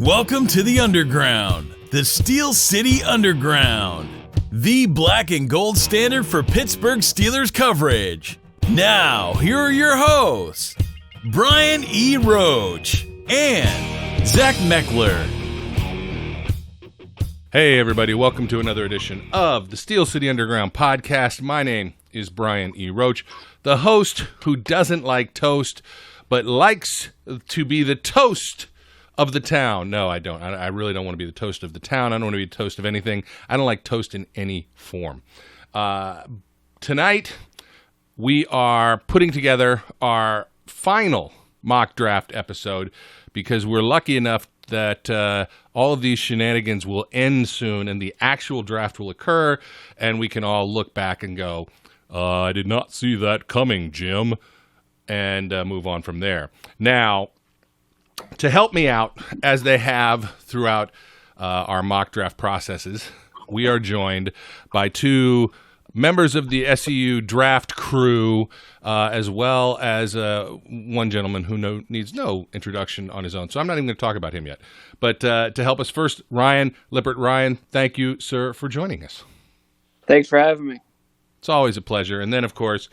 Welcome to the Underground, the Steel City Underground, the black and gold standard for Pittsburgh Steelers coverage. Now, here are your hosts, Brian E. Roach and Zach Metkler. Hey everybody, welcome to another edition of the Steel City Underground podcast. My name is Brian E. Roach, the host who doesn't like toast, but likes to be the toast of the town. No, I don't. I really don't want to be the toast of the town. I don't want to be the toast of anything. I don't like toast in any form. Tonight, we are putting together our final mock draft episode because we're lucky enough that all of these shenanigans will end soon and the actual draft will occur, and we can all look back and go, I did not see that coming, Jim, and move on from there. Now, to help me out, as they have throughout our mock draft processes, we are joined by two members of the SCU draft crew, as well as one gentleman who needs no introduction on his own. So I'm not even going to talk about him yet. But to help us first, Ryan Lippert. Ryan, thank you, sir, for joining us. Thanks for having me. It's always a pleasure. And then, of course,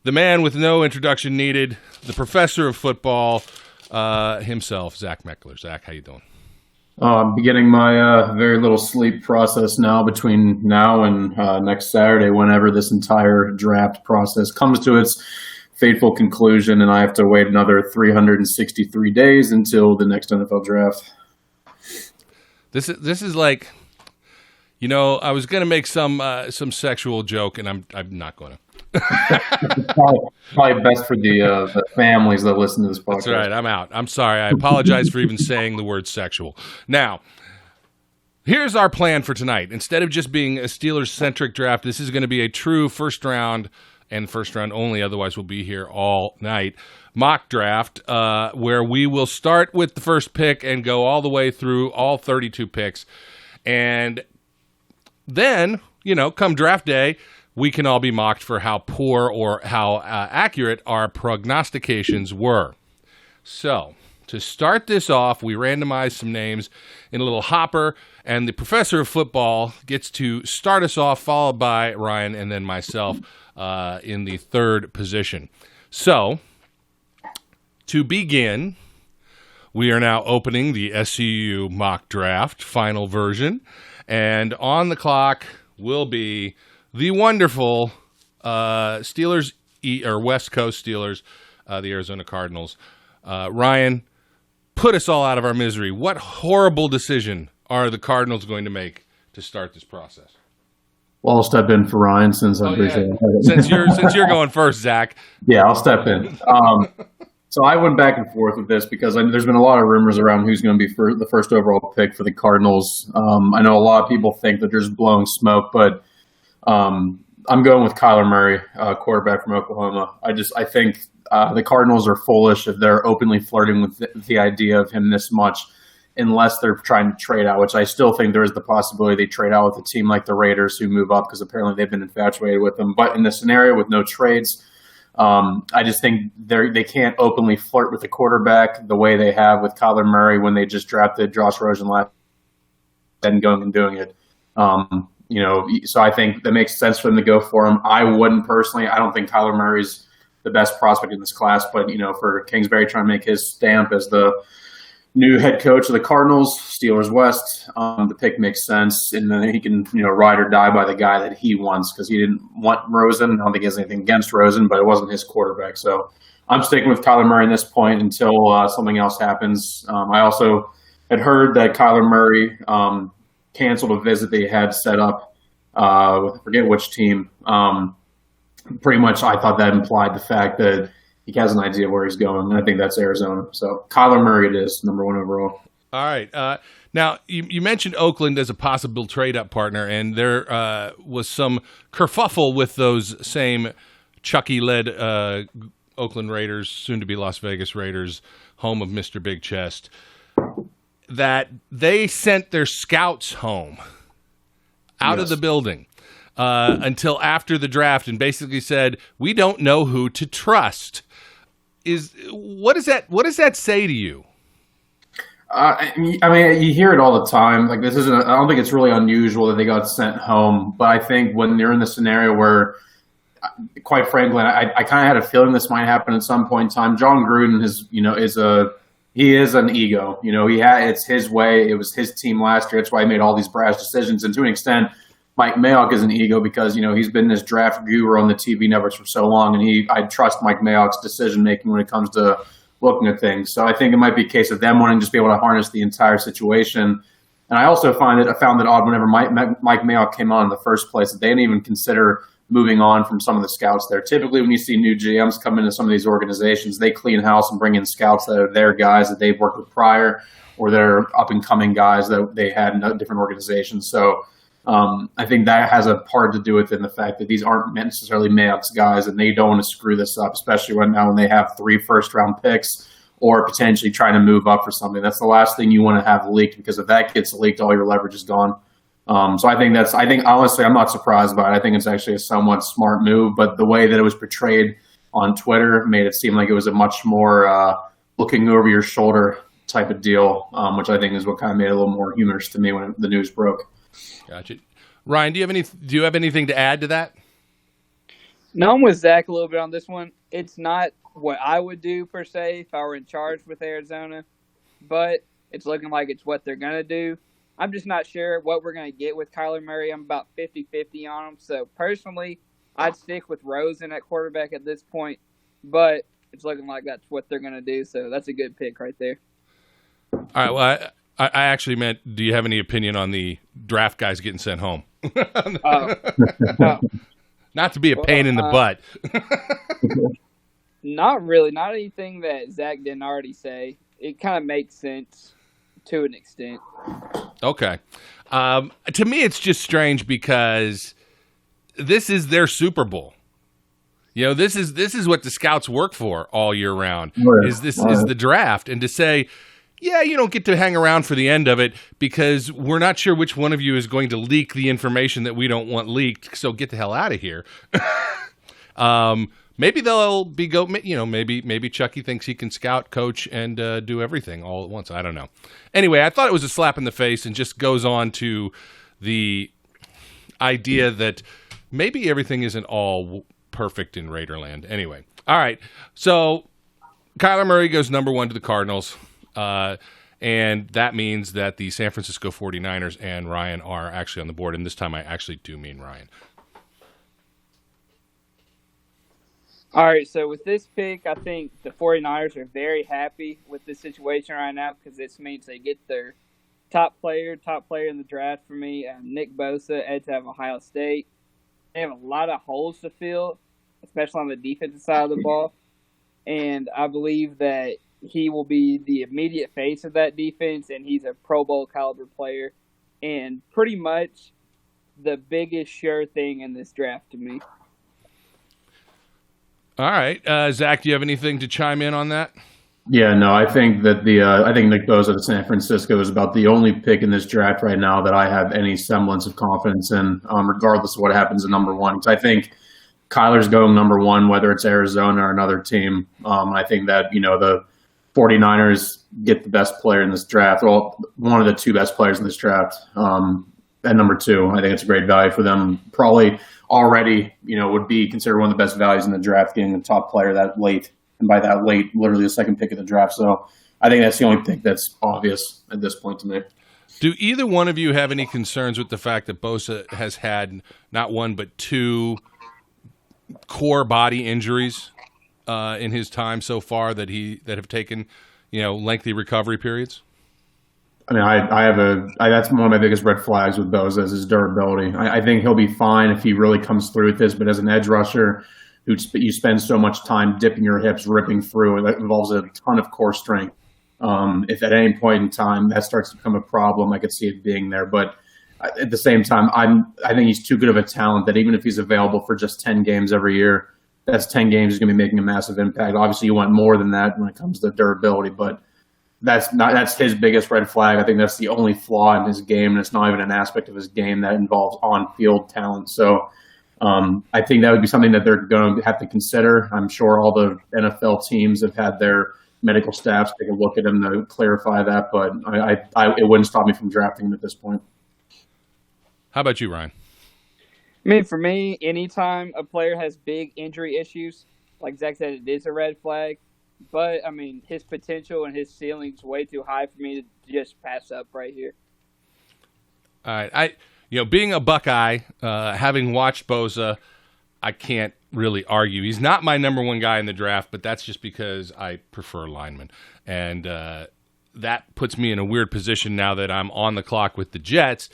the man with no introduction needed, the professor of football himself, Zach Metkler. Zach, how you doing? I'm beginning my very little sleep process now between now and next Saturday, whenever this entire draft process comes to its fateful conclusion, and I have to wait another 363 days until the next NFL draft. This is like, you know, I was going to make some sexual joke, and I'm not going to. probably best for the families that listen to this podcast. That's right. I'm out. I'm sorry. I apologize for even saying the word sexual. Now, here's our plan for tonight. Instead of just being a Steelers-centric draft, this is going to be a true first round and first round only. Otherwise, we'll be here all night. Mock draft, where we will start with the first pick and go all the way through all 32 picks. And then, you know, come draft day, we can all be mocked for how poor or how accurate our prognostications were. So, to start this off, we randomized some names in a little hopper, and the professor of football gets to start us off, followed by Ryan and then myself in the third position. So, to begin, we are now opening the SCU mock draft final version, and on the clock will be the wonderful Steelers, or West Coast Steelers, the Arizona Cardinals. Ryan, put us all out of our misery. What horrible decision are the Cardinals going to make to start this process? Well, I'll step in for Ryan since I'm pretty sure. Since you're going first, Zach. Yeah, I'll step in. So I went back and forth with this because there's been a lot of rumors around who's going to be the first overall pick for the Cardinals. I know a lot of people think that they're just blowing smoke, but I'm going with Kyler Murray, quarterback from Oklahoma. I think the Cardinals are foolish if they're openly flirting with the idea of him this much, unless they're trying to trade out, which I still think there is the possibility they trade out with a team like the Raiders who move up because apparently they've been infatuated with them. But in the scenario with no trades, I just think they can't openly flirt with the quarterback the way they have with Kyler Murray when they just drafted Josh Rosen last and going and doing it. You know, so I think that makes sense for them to go for him. I wouldn't personally. I don't think Kyler Murray's the best prospect in this class, but, you know, for Kingsbury trying to make his stamp as the new head coach of the Cardinals, Steelers West, the pick makes sense. And then he can, you know, ride or die by the guy that he wants because he didn't want Rosen. I don't think he has anything against Rosen, but it wasn't his quarterback. So I'm sticking with Kyler Murray at this point until something else happens. I also had heard that Kyler Murray canceled a visit they had set up with I forget which team. Pretty much I thought that implied the fact that he has an idea where he's going, and I think that's Arizona. So Kyler Murray it is, number one overall. All right. Now, you mentioned Oakland as a possible trade-up partner, and there was some kerfuffle with those same Chucky-led Oakland Raiders, soon-to-be Las Vegas Raiders, home of Mr. Big Chest, that they sent their scouts home out of the building until after the draft and basically said, we don't know who to trust. What does that say to you? I mean, you hear it all the time. Like, I don't think it's really unusual that they got sent home. But I think when they're in the scenario where, quite frankly, I kind of had a feeling this might happen at some point in time. John Gruden he is an ego. It's his way. It was his team last year. That's why he made all these brash decisions. And to an extent, Mike Mayock is an ego because, he's been this draft guru on the TV networks for so long. And I trust Mike Mayock's decision making when it comes to looking at things. So I think it might be a case of them wanting to just be able to harness the entire situation. And I also found it odd whenever Mike Mayock came on in the first place that they didn't even consider moving on from some of the scouts there. Typically, when you see new GMs come into some of these organizations, they clean house and bring in scouts that are their guys that they've worked with prior, or they're up-and-coming guys that they had in different organizations. So I think that has a part to do with it in the fact that these aren't necessarily Mayock's guys, and they don't want to screw this up, especially when they have 3 first-round picks or potentially trying to move up for something. That's the last thing you want to have leaked, because if that gets leaked, all your leverage is gone. So I think honestly, I'm not surprised by it. I think it's actually a somewhat smart move, but the way that it was portrayed on Twitter made it seem like it was a much more looking over your shoulder type of deal, which I think is what kind of made it a little more humorous to me when the news broke. Gotcha. Ryan, do you have anything to add to that? No, I'm with Zach a little bit on this one. It's not what I would do per se if I were in charge with Arizona, but it's looking like it's what they're going to do. I'm just not sure what we're going to get with Kyler Murray. I'm about 50-50 on him. So personally, I'd stick with Rosen at quarterback at this point, but it's looking like that's what they're going to do. So that's a good pick right there. All right. Well, I actually meant, do you have any opinion on the draft guys getting sent home? Not to be a pain in the butt. Not really. Not anything that Zach didn't already say. It kind of makes sense to an extent. Okay. To me, it's just strange because this is their Super Bowl. This is what the scouts work for all year round. Is the draft, and to say, yeah, you don't get to hang around for the end of it because we're not sure which one of you is going to leak the information that we don't want leaked. So get the hell out of here. Maybe they'll maybe Chucky thinks he can scout, coach, and do everything all at once. I don't know. Anyway, I thought it was a slap in the face and just goes on to the idea that maybe everything isn't all perfect in Raiderland. Anyway, all right. So Kyler Murray goes number 1 to the Cardinals. And that means that the San Francisco 49ers and Ryan are actually on the board. And this time I actually do mean Ryan. All right, so with this pick, I think the 49ers are very happy with this situation right now because this means they get their top player in the draft for me, Nick Bosa, edge out of Ohio State. They have a lot of holes to fill, especially on the defensive side of the ball. And I believe that he will be the immediate face of that defense, and he's a Pro Bowl caliber player and pretty much the biggest sure thing in this draft to me. All right. Zach, do you have anything to chime in on that? Yeah, no, I think that I think Nick Bosa to San Francisco is about the only pick in this draft right now that I have any semblance of confidence in, regardless of what happens at number 1. Because I think Kyler's going number 1, whether it's Arizona or another team. I think that, the 49ers get the best player in this draft. Well, one of the 2 best players in this draft. At number 2, I think it's a great value for them. Probably already, would be considered one of the best values in the draft, getting the top player that late. And by that late, literally the second pick of the draft. So I think that's the only pick that's obvious at this point to me. Do either one of you have any concerns with the fact that Bosa has had not 1 but 2 core body injuries in his time so far that have taken, lengthy recovery periods? I mean, that's one of my biggest red flags with Bosa is his durability. I think he'll be fine if he really comes through with this, but as an edge rusher, you spend so much time dipping your hips, ripping through, and that involves a ton of core strength. If at any point in time that starts to become a problem, I could see it being there. But at the same time, I think he's too good of a talent that even if he's available for just 10 games every year, that's 10 games he's going to be making a massive impact. Obviously, you want more than that when it comes to durability, but that's his biggest red flag. I think that's the only flaw in his game, and it's not even an aspect of his game that involves on-field talent. So I think that would be something that they're going to have to consider. I'm sure all the NFL teams have had their medical staffs take a look at him to clarify that. But it wouldn't stop me from drafting him at this point. How about you, Ryan? I mean, for me, anytime a player has big injury issues, like Zach said, it is a red flag. But, I mean, his potential and his ceiling is way too high for me to just pass up right here. All right. Being a Buckeye, having watched Bosa, I can't really argue. He's not my number one guy in the draft, but that's just because I prefer linemen. And that puts me in a weird position now that I'm on the clock with the Jets,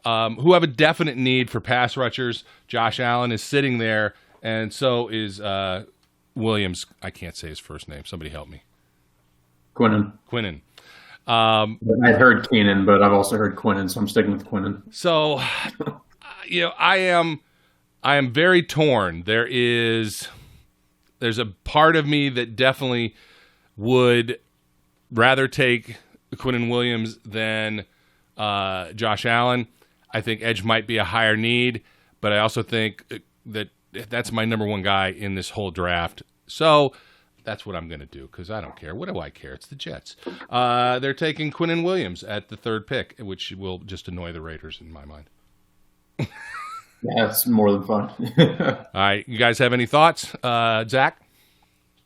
who have a definite need for pass rushers. Josh Allen is sitting there, and so is Williams. I can't say his first name. Somebody help me. Quinnen. I heard Keenan, but I've also heard Quinnen, so I'm sticking with Quinnen. So, I am very torn. There's a part of me that definitely would rather take Quinnen Williams than Josh Allen. I think edge might be a higher need, but I also think that that's my number one guy in this whole draft. So that's what I'm going to do because I don't care. What do I care? It's the Jets. They're taking Quinnen Williams at the 3rd pick, which will just annoy the Raiders in my mind. Yeah, it's more than fun. All right. You guys have any thoughts? Zach?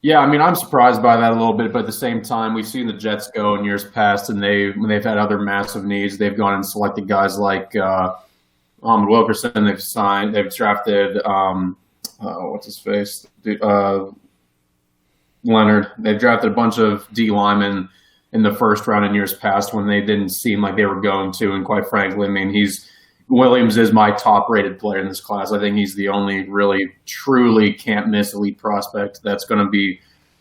Yeah, I mean, I'm surprised by that a little bit, but at the same time, we've seen the Jets go in years past, and when they've had other massive needs, they've gone and selected guys like Wilkerson. They've drafted what's his face, Leonard. They've drafted a bunch of D linemen in the first round in years past when they didn't seem like they were going to, and quite frankly, I mean, Williams is my top-rated player in this class. I think he's the only really, truly can't-miss elite prospect that's going to be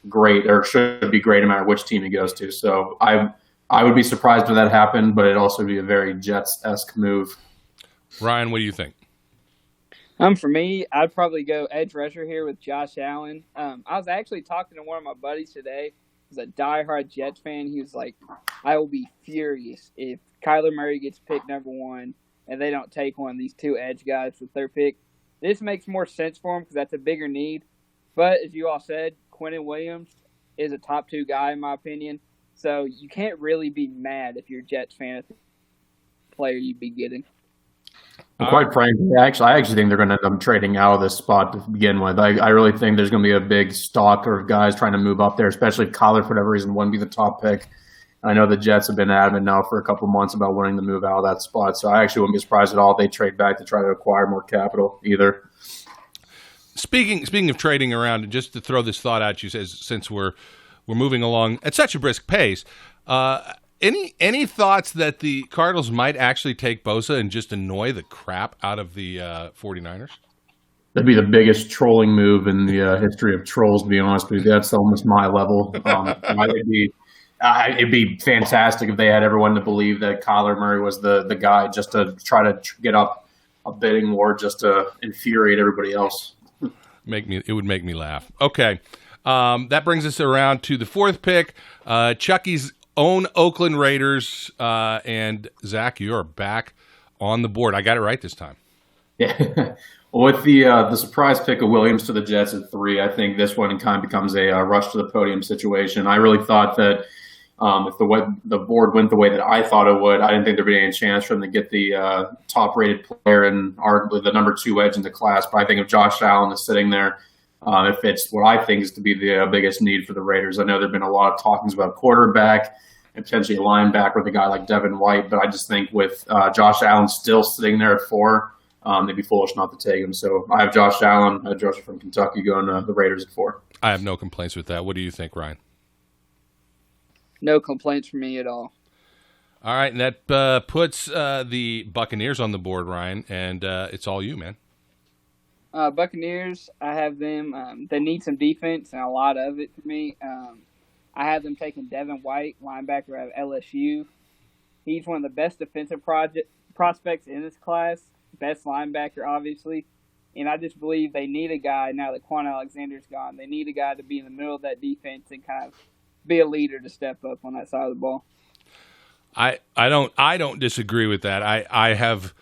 great or should be great no matter which team he goes to. So I would be surprised if that happened, but it'd also be a very Jets-esque move. Ryan, what do you think? For me, I'd probably go edge rusher here with Josh Allen. I was actually talking to one of my buddies today. He's a diehard Jets fan. He was like, I will be furious if Kyler Murray gets picked number 1 and they don't take one of these 2 edge guys with their pick. This makes more sense for them because that's a bigger need. But as you all said, Quinnen Williams is a top 2 guy in my opinion. So you can't really be mad if you're a Jets fan at the player you'd be getting. Quite frankly, I actually think they're going to end up trading out of this spot to begin with. I really think there's going to be a big stock of guys trying to move up there, especially if Kyler, for whatever reason, wouldn't be the top pick. I know the Jets have been adamant now for a couple months about wanting to move out of that spot, so I actually wouldn't be surprised at all if they trade back to try to acquire more capital either. Speaking of trading around, and just to throw this thought at you, since we're moving along at such a brisk pace, any thoughts that the Cardinals might actually take Bosa and just annoy the crap out of the 49ers? That'd be the biggest trolling move in the history of trolls, to be honest with you. That's almost my level. It'd be fantastic if they had everyone to believe that Kyler Murray was the guy just to try to get up a bidding war just to infuriate everybody else. It would make me laugh. Okay. That brings us around to the 4th pick. Chucky's own Oakland Raiders. And Zach, you are back on the board. I got it right this time. Yeah. With the surprise pick of Williams to the Jets at 3, I think this one kind of becomes a rush to the podium situation. I really thought that if the board went the way that I thought it would, I didn't think there'd be any chance for them to get the top-rated player and arguably the number 2 edge in the class. But I think if Josh Allen is sitting there, it fits what I think is to be the biggest need for the Raiders. I know there have been a lot of talkings about quarterback and potentially a linebacker with a guy like Devin White, but I just think with Josh Allen still sitting there at 4, they'd be foolish not to take him. So I have Josh Allen, Josh from Kentucky, going to the Raiders at 4. I have no complaints with that. What do you think, Ryan? No complaints from me at all. All right, and that puts the Buccaneers on the board, Ryan, and it's all you, man. Buccaneers, I have them. They need some defense, and a lot of it for me. I have them taking Devin White, linebacker out of LSU. He's one of the best defensive prospects in this class. Best linebacker, obviously. And I just believe they need a guy, now that Quan Alexander's gone, they need a guy to be in the middle of that defense and kind of be a leader to step up on that side of the ball. I don't disagree with that. I have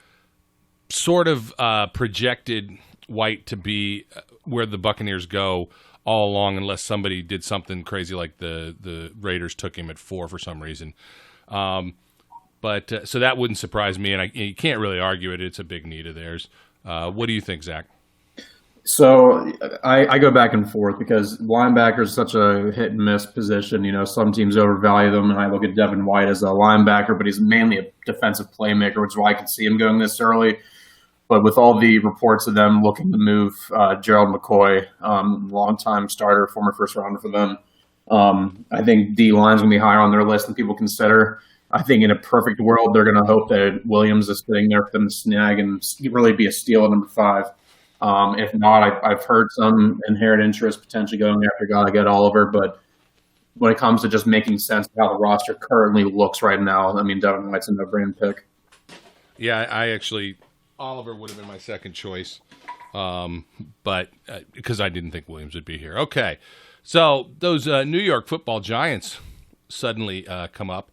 sort of projected White to be where the Buccaneers go all along, unless somebody did something crazy like the Raiders took him at 4 for some reason. But so that wouldn't surprise me, and you can't really argue it. It's a big need of theirs. What do you think, Zach? So I go back and forth because linebacker is such a hit and miss position. Some teams overvalue them, and I look at Devin White as a linebacker, but he's mainly a defensive playmaker, which is why I can see him going this early. But with all the reports of them looking to move Gerald McCoy, longtime starter, former first rounder for them, I think D-line's going to be higher on their list than people consider. I think in a perfect world, they're going to hope that Williams is sitting there for them to snag and really be a steal at number 5. If not, I've heard some inherent interest potentially going after a guy like Ed Oliver. But when it comes to just making sense of how the roster currently looks right now, I mean, Devin White's a no-brainer pick. Yeah, Oliver would have been my second choice, but because I didn't think Williams would be here. Okay, so those New York Football Giants suddenly come up.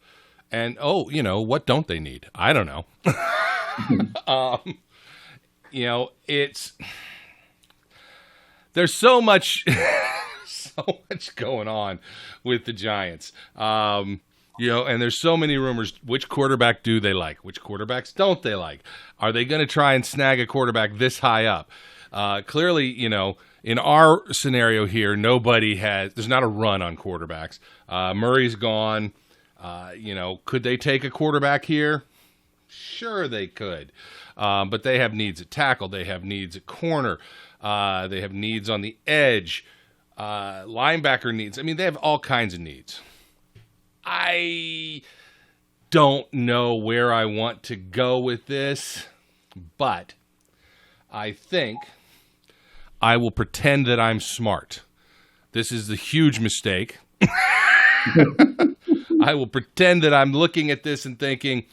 And, what don't they need? I don't know. There's so much going on with the Giants. And there's so many rumors. Which quarterback do they like? Which quarterbacks don't they like? Are they going to try and snag a quarterback this high up? Clearly, in our scenario here, there's not a run on quarterbacks. Murray's gone. Could they take a quarterback here? Sure they could. But they have needs at tackle. They have needs at corner. They have needs on the edge. Linebacker needs. I mean, they have all kinds of needs. I don't know where I want to go with this, but I think I will pretend that I'm smart. This is the huge mistake. I will pretend that I'm looking at this and thinking,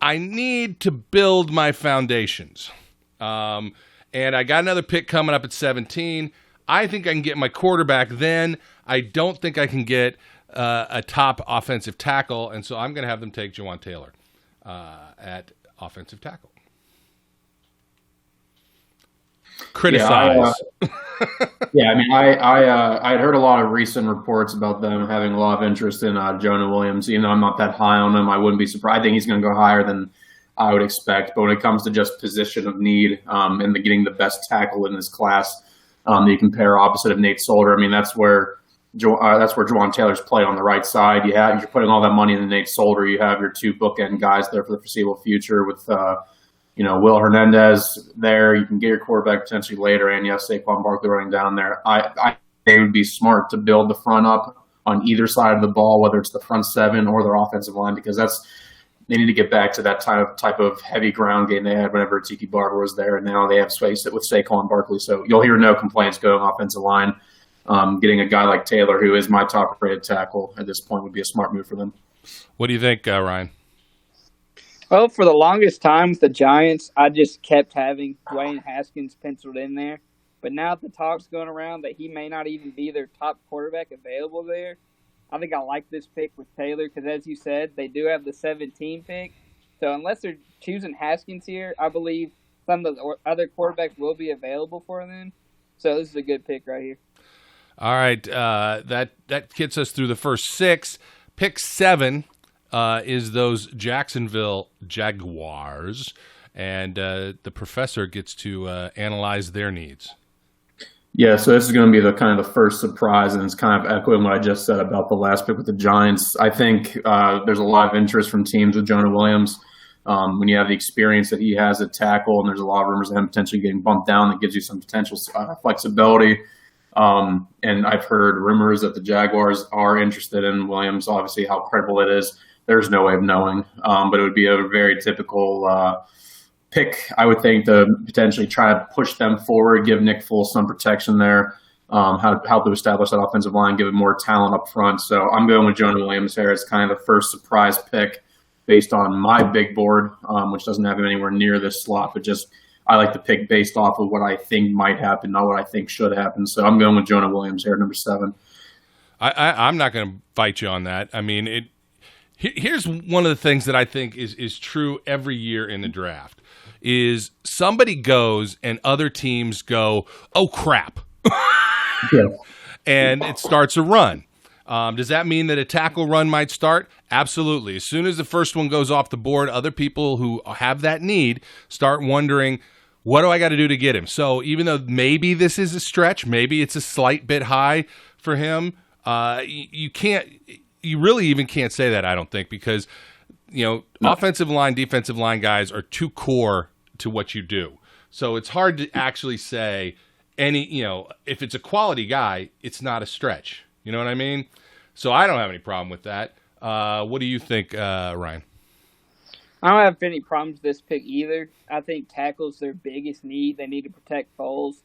I need to build my foundations. And I got another pick coming up at 17. I think I can get my quarterback then. I don't think I can get a top offensive tackle, and so I'm going to have them take Jawan Taylor at offensive tackle. Criticize. I had heard a lot of recent reports about them having a lot of interest in Jonah Williams. Even though I'm not that high on him, I wouldn't be surprised. I think he's going to go higher than I would expect. But when it comes to just position of need and getting the best tackle in this class, you compare opposite of Nate Solder. I mean, that's where Jawan Taylor's play on the right side. You're putting all that money into Nate Solder. You have your 2 bookend guys there for the foreseeable future with Will Hernandez there. You can get your quarterback potentially later, and yes, Saquon Barkley running down there. They would be smart to build the front up on either side of the ball, whether it's the front 7 or their offensive line, because they need to get back to that type of heavy ground game they had whenever Tiki Barber was there, and now they have space with Saquon Barkley. So you'll hear no complaints going offensive line. Getting a guy like Taylor, who is my top-rated tackle at this point, would be a smart move for them. What do you think, Ryan? Well, for the longest time with the Giants, I just kept having Dwayne Haskins penciled in there. But now the talk's going around that he may not even be their top quarterback available there, I think I like this pick with Taylor because, as you said, they do have the 17 pick. So unless they're choosing Haskins here, I believe some of the other quarterbacks will be available for them. So this is a good pick right here. All right, that gets us through the first 6. Pick 7 is those Jacksonville Jaguars, and the professor gets to analyze their needs. Yeah, so this is going to be the kind of the first surprise, and it's kind of echoing what I just said about the last pick with the Giants. I think there's a lot of interest from teams with Jonah Williams. When you have the experience that he has at tackle, and there's a lot of rumors of him potentially getting bumped down, that gives you some potential flexibility. And I've heard rumors that the Jaguars are interested in Williams. Obviously, how credible it is, there's no way of knowing. But it would be a very typical pick, I would think, to potentially try to push them forward, give Nick Foles some protection there, help to establish that offensive line, give it more talent up front. So I'm going with Jonah Williams here as kind of the first surprise pick based on my big board, which doesn't have him anywhere near this slot, but just I like to pick based off of what I think might happen, not what I think should happen. So I'm going with Jonah Williams here, number 7. I'm not going to fight you on that. I mean, here's one of the things that I think is true every year in the draft is somebody goes and other teams go, oh, crap. Yeah. And it starts a run. Does that mean that a tackle run might start? Absolutely. As soon as the first one goes off the board, other people who have that need start wondering, what do I got to do to get him? So even though maybe this is a stretch, maybe it's a slight bit high for him, you really even can't say that, I don't think, because offensive line, defensive line guys are too core to what you do. So it's hard to actually say if it's a quality guy, it's not a stretch. You know what I mean? So I don't have any problem with that. What do you think, Ryan? I don't have any problems with this pick either. I think tackle's their biggest need. They need to protect Foles.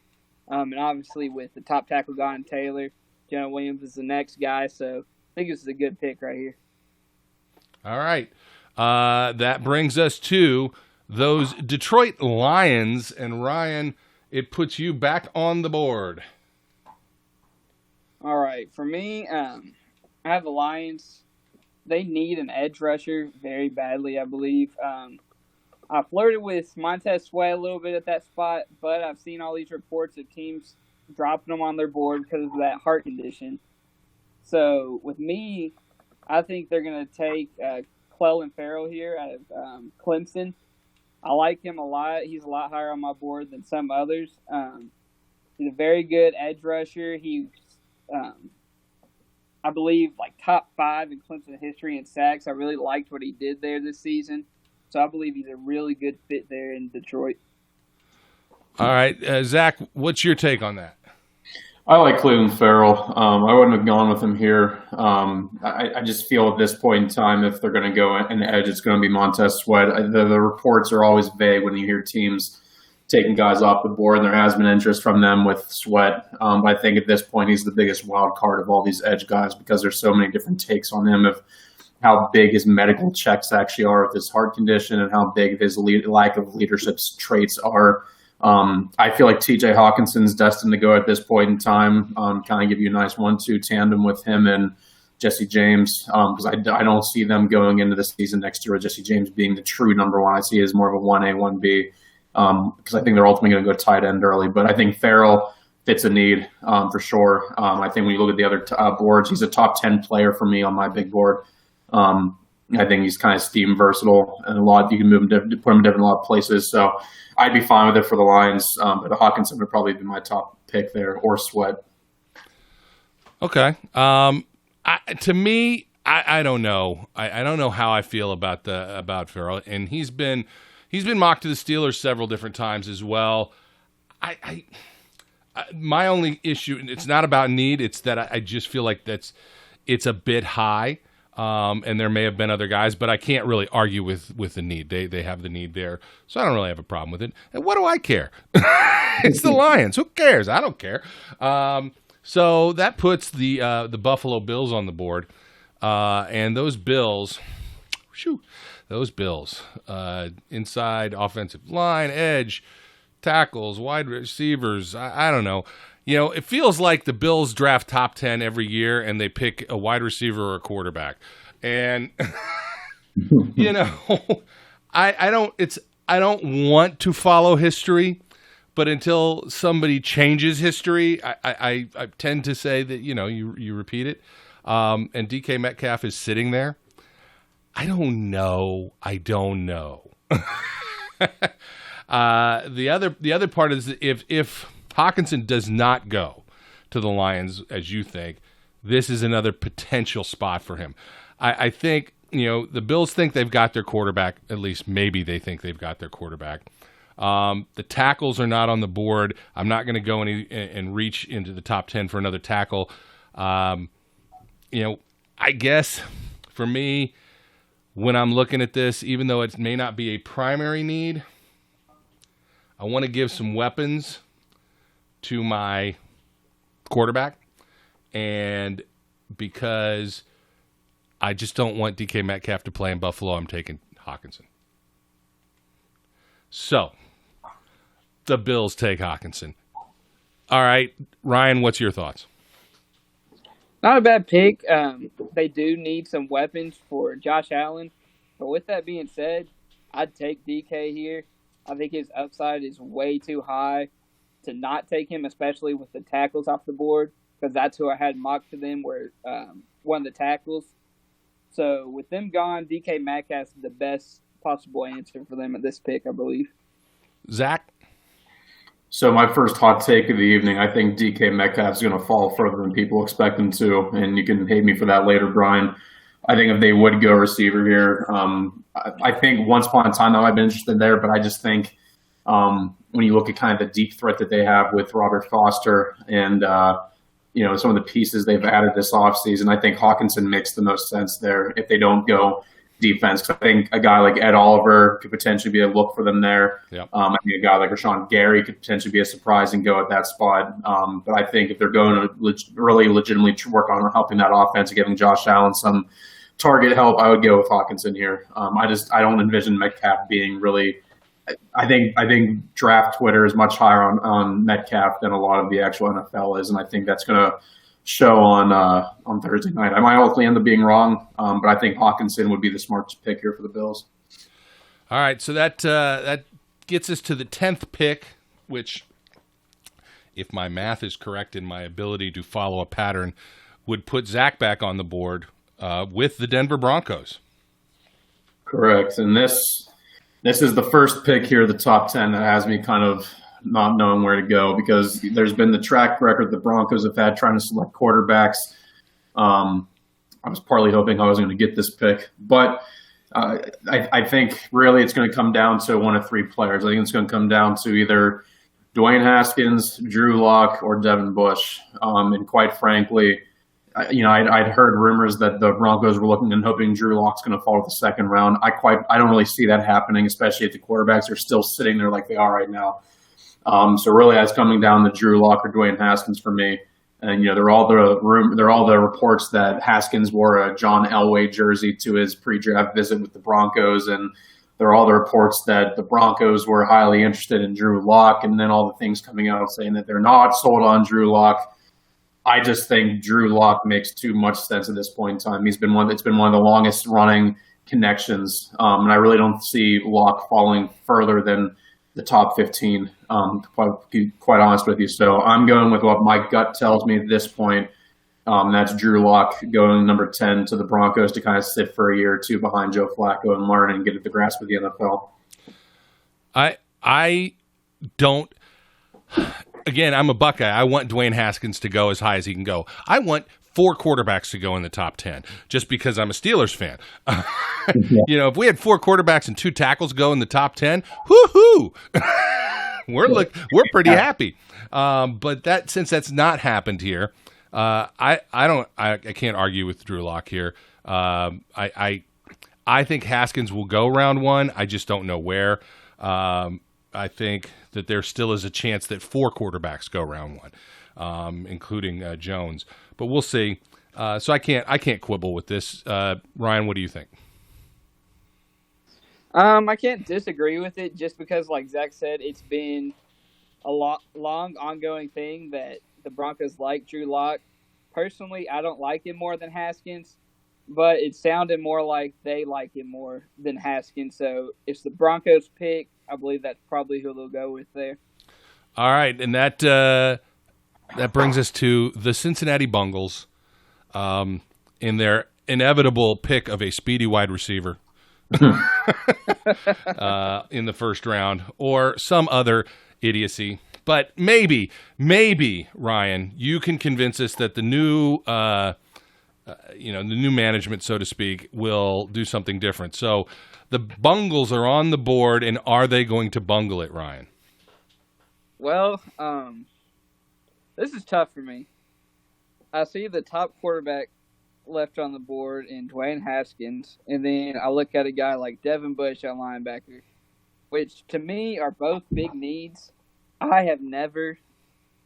And obviously with the top tackle guy in Taylor, Jonah Williams is the next guy. So I think this is a good pick right here. All right. That brings us to those Detroit Lions. And Ryan, it puts you back on the board. All right. For me, I have the Lions. They need an edge rusher very badly, I believe. I flirted with Montez Sweat a little bit at that spot, but I've seen all these reports of teams dropping them on their board because of that heart condition. So with me, I think they're going to take Clelin Ferrell here out of Clemson. I like him a lot. He's a lot higher on my board than some others. He's a very good edge rusher. He's I believe, top 5 in Clemson history in sacks. I really liked what he did there this season. So I believe he's a really good fit there in Detroit. All right. Zach, what's your take on that? I like Clelin Ferrell. I wouldn't have gone with him here. I just feel at this point in time, if they're going to go an edge, it's going to be Montez Sweat. The reports are always vague when you hear teams taking guys off the board, and there has been interest from them with Sweat. I think at this point he's the biggest wild card of all these edge guys because there's so many different takes on him of how big his medical checks actually are with his heart condition and how big his lack of leadership traits are. I feel like TJ Hawkinson's destined to go at this point in time, kind of give you a nice 1-2 tandem with him and Jesse James, because I don't see them going into the season next year with Jesse James being the true number one. I see it as more of a 1A, 1B. Because I think they're ultimately going to go tight end early. But I think Ferrell fits a need for sure. I think when you look at the other boards, he's a top 10 player for me on my big board. I think he's kind of scheme versatile and you can move him, put him in a lot of places. So I'd be fine with it for the Lions. But the Hawkinson would probably be my top pick there, or Sweat. Okay. To me, I don't know. I don't know how I feel about Ferrell, and he's been mocked to the Steelers several different times as well. My only issue, it's not about need, it's that I just feel like it's a bit high, and there may have been other guys, but I can't really argue with the need. They have the need there, so I don't really have a problem with it. And what do I care? It's the Lions. Who cares? I don't care. So that puts the Buffalo Bills on the board, and those Bills, inside offensive line, edge, tackles, wide receivers, I don't know. It feels like the Bills draft top 10 every year and they pick a wide receiver or a quarterback. And, I don't want to follow history, but until somebody changes history, I tend to say that, you repeat it. And DK Metcalf is sitting there. I don't know. The other part is that if Hawkinson does not go to the Lions, as you think, this is another potential spot for him. I think, the Bills think they've got their quarterback. At least maybe they think they've got their quarterback. The tackles are not on the board. I'm not going to go and reach into the top 10 for another tackle. I guess for me, when I'm looking at this, even though it may not be a primary need, I want to give some weapons to my quarterback. And because I just don't want DK Metcalf to play in Buffalo, I'm taking Hawkinson. So, the Bills take Hawkinson. All right, Ryan, what's your thoughts? Not a bad pick. They do need some weapons for Josh Allen. But with that being said, I'd take DK here. I think his upside is way too high to not take him, especially with the tackles off the board, because that's who I had mocked to them were one of the tackles. So with them gone, DK Metcalf's the best possible answer for them at this pick, I believe. Zach? So my first hot take of the evening, I think DK Metcalf's going to fall further than people expect him to, and you can hate me for that later, Brian. I think if they would go receiver here, I think once upon a time though I've been interested there, but I just think when you look at kind of the deep threat that they have with Robert Foster and some of the pieces they've added this offseason, I think Hawkinson makes the most sense there if they don't go defense. I think a guy like Ed Oliver could potentially be a look for them there. Yep. I think a guy like Rashawn Gary could potentially be a surprise and go at that spot. But I think if they're going to really legitimately work on helping that offense and giving Josh Allen some target help, I would go with Hawkinson here. I don't envision Metcalf being really. I think draft Twitter is much higher on Metcalf than a lot of the actual NFL is, and I think that's going to show on Thursday night. I might ultimately end up being wrong, but I think Hawkinson would be the smart pick here for the Bills. All right, so that gets us to the 10th pick, which, if my math is correct and my ability to follow a pattern, would put Zach back on the board with the Denver Broncos. Correct, and this is the first pick here of the top 10 that has me kind of not knowing where to go, because there's been the track record the Broncos have had trying to select quarterbacks. I was partly hoping I was going to get this pick, but I think really it's going to come down to one of three players. I think it's going to come down to either Dwayne Haskins, Drew Lock, or Devin Bush. And quite frankly, I'd heard rumors that the Broncos were looking and hoping Drew Lock's going to fall to the second round. I don't really see that happening, especially if the quarterbacks are still sitting there like they are right now. So really, that's coming down to Drew Lock or Dwayne Haskins for me. And they're all the reports that Haskins wore a John Elway jersey to his pre-draft visit with the Broncos, and there are all the reports that the Broncos were highly interested in Drew Lock, and then all the things coming out saying that they're not sold on Drew Lock. I just think Drew Lock makes too much sense at this point in time. It's been one of the longest running connections, and I really don't see Lock falling further than the top 15, to be quite honest with you. So I'm going with what my gut tells me at this point. That's Drew Lock going number 10 to the Broncos to kind of sit for a year or two behind Joe Flacco and learn and get at the grasp of the NFL. I don't. Again, I'm a Buckeye. I want Dwayne Haskins to go as high as he can go. I want 4 quarterbacks to go in the top 10 just because I'm a Steelers fan. If we had 4 quarterbacks and 2 tackles go in the top 10, whoo-hoo! We're pretty happy. But since that's not happened here, I can't argue with Drew Lock here. I think Haskins will go round 1. I just don't know where. I think that there still is a chance that 4 quarterbacks go round 1, including Jones. But we'll see. So I can't quibble with this. Ryan, what do you think? I can't disagree with it just because, like Zach said, it's been a long ongoing thing that the Broncos like Drew Lock. Personally, I don't like him more than Haskins, but it sounded more like they like him more than Haskins. So it's the Broncos pick. I believe that's probably who they'll go with there. All right, and that brings us to the Cincinnati Bengals in their inevitable pick of a speedy wide receiver in the first round, or some other idiocy. But maybe, Ryan, you can convince us that the new the new management, so to speak, will do something different. So the Bengals are on the board, and are they going to bungle it, Ryan? Well, this is tough for me. I see the top quarterback left on the board in Dwayne Haskins, and then I look at a guy like Devin Bush at linebacker, which to me are both big needs. I have never,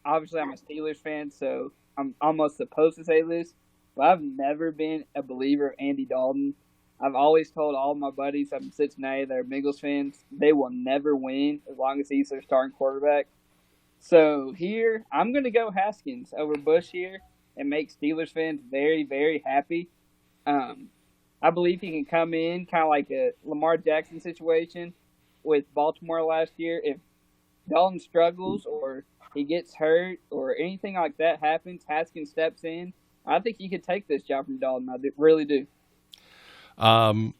obviously I'm a Steelers fan, so I'm almost supposed to say this, but I've never been a believer of Andy Dalton. I've always told all my buddies I'm Cincinnati that are Bengals fans, they will never win as long as he's their starting quarterback. So here, I'm going to go Haskins over Bush here and make Steelers fans very, very happy. I believe he can come in kind of like a Lamar Jackson situation with Baltimore last year. If Dalton struggles or he gets hurt or anything like that happens, Haskins steps in, I think he could take this job from Dalton. I really do. If I'm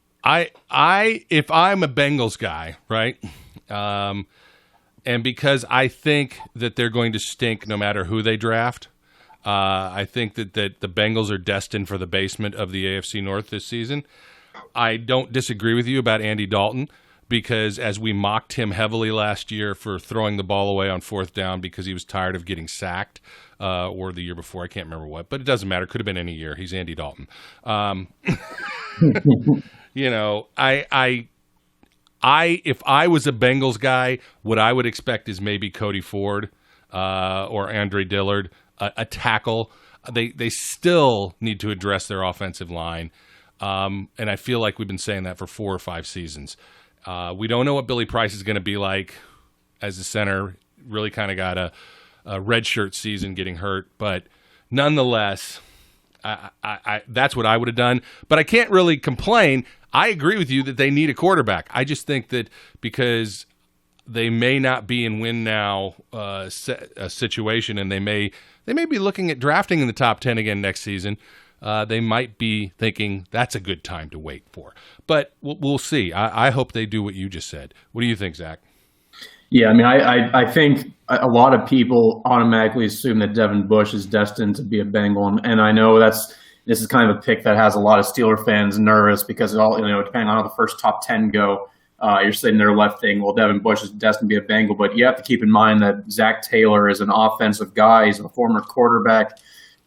a Bengals guy, right? And because I think that they're going to stink no matter who they draft, I think that the Bengals are destined for the basement of the AFC North this season. I don't disagree with you about Andy Dalton because as we mocked him heavily last year for throwing the ball away on fourth down because he was tired of getting sacked, or the year before, I can't remember what, but it doesn't matter. Could have been any year. He's Andy Dalton. You know, if I was a Bengals guy, what I would expect is maybe Cody Ford or Andre Dillard, a tackle. They still need to address their offensive line, and I feel like we've been saying that for 4 or 5 seasons. We don't know what Billy Price is going to be like as a center. Really kind of got a redshirt season getting hurt, but nonetheless, that's what I would have done. But I can't really complain. I agree with you that they need a quarterback. I just think that because they may not be in win now a situation, and they may be looking at drafting in the top 10 again next season. They might be thinking that's a good time to wait for. But we'll see. I hope they do what you just said. What do you think, Zach? Yeah, I mean, I think a lot of people automatically assume that Devin Bush is destined to be a Bengal, and I know this is kind of a pick that has a lot of Steeler fans nervous because depending on how the first top 10 go, you're sitting there left thinking, well, Devin Bush is destined to be a Bengal, but you have to keep in mind that Zach Taylor is an offensive guy. He's a former quarterback.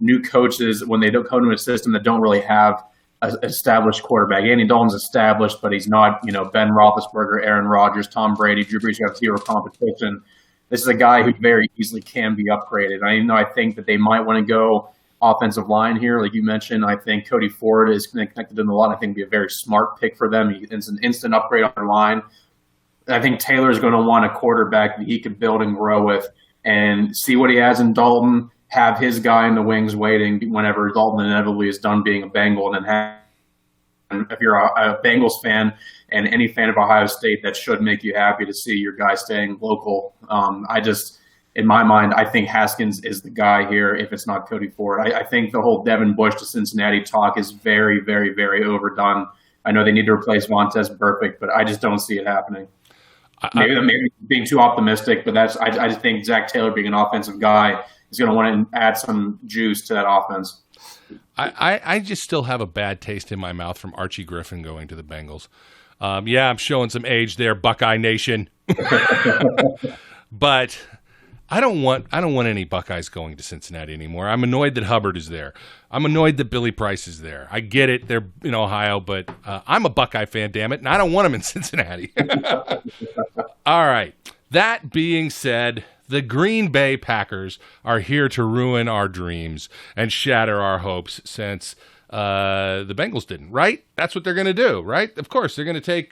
New coaches, when they don't come to a system that don't really have an established quarterback. Andy Dalton's established, but he's not, Ben Roethlisberger, Aaron Rodgers, Tom Brady, Drew Brees, who have zero competition. This is a guy who very easily can be upgraded. I think that they might want to go offensive line here. Like you mentioned, I think Cody Ford is connected to them a lot. I think it'd be a very smart pick for them. It's an instant upgrade on their line. I think Taylor's going to want a quarterback that he could build and grow with and see what he has in Dalton, have his guy in the wings waiting whenever Dalton inevitably is done being a Bengal, and then if you're a Bengals fan and any fan of Ohio State, that should make you happy to see your guy staying local. In my mind, I think Haskins is the guy here if it's not Cody Ford. I think the whole Devin Bush to Cincinnati talk is very, very, very overdone. I know they need to replace Vontaze Burfict, but I just don't see it happening. Maybe being too optimistic, but I just think Zach Taylor being an offensive guy is going to want to add some juice to that offense. I just still have a bad taste in my mouth from Archie Griffin going to the Bengals. Yeah, I'm showing some age there, Buckeye Nation. But I don't want any Buckeyes going to Cincinnati anymore. I'm annoyed that Hubbard is there. I'm annoyed that Billy Price is there. I get it. They're in Ohio, but I'm a Buckeye fan, damn it, and I don't want them in Cincinnati. All right. That being said, the Green Bay Packers are here to ruin our dreams and shatter our hopes since the Bengals didn't, right? That's what they're going to do, right? Of course, they're going to take,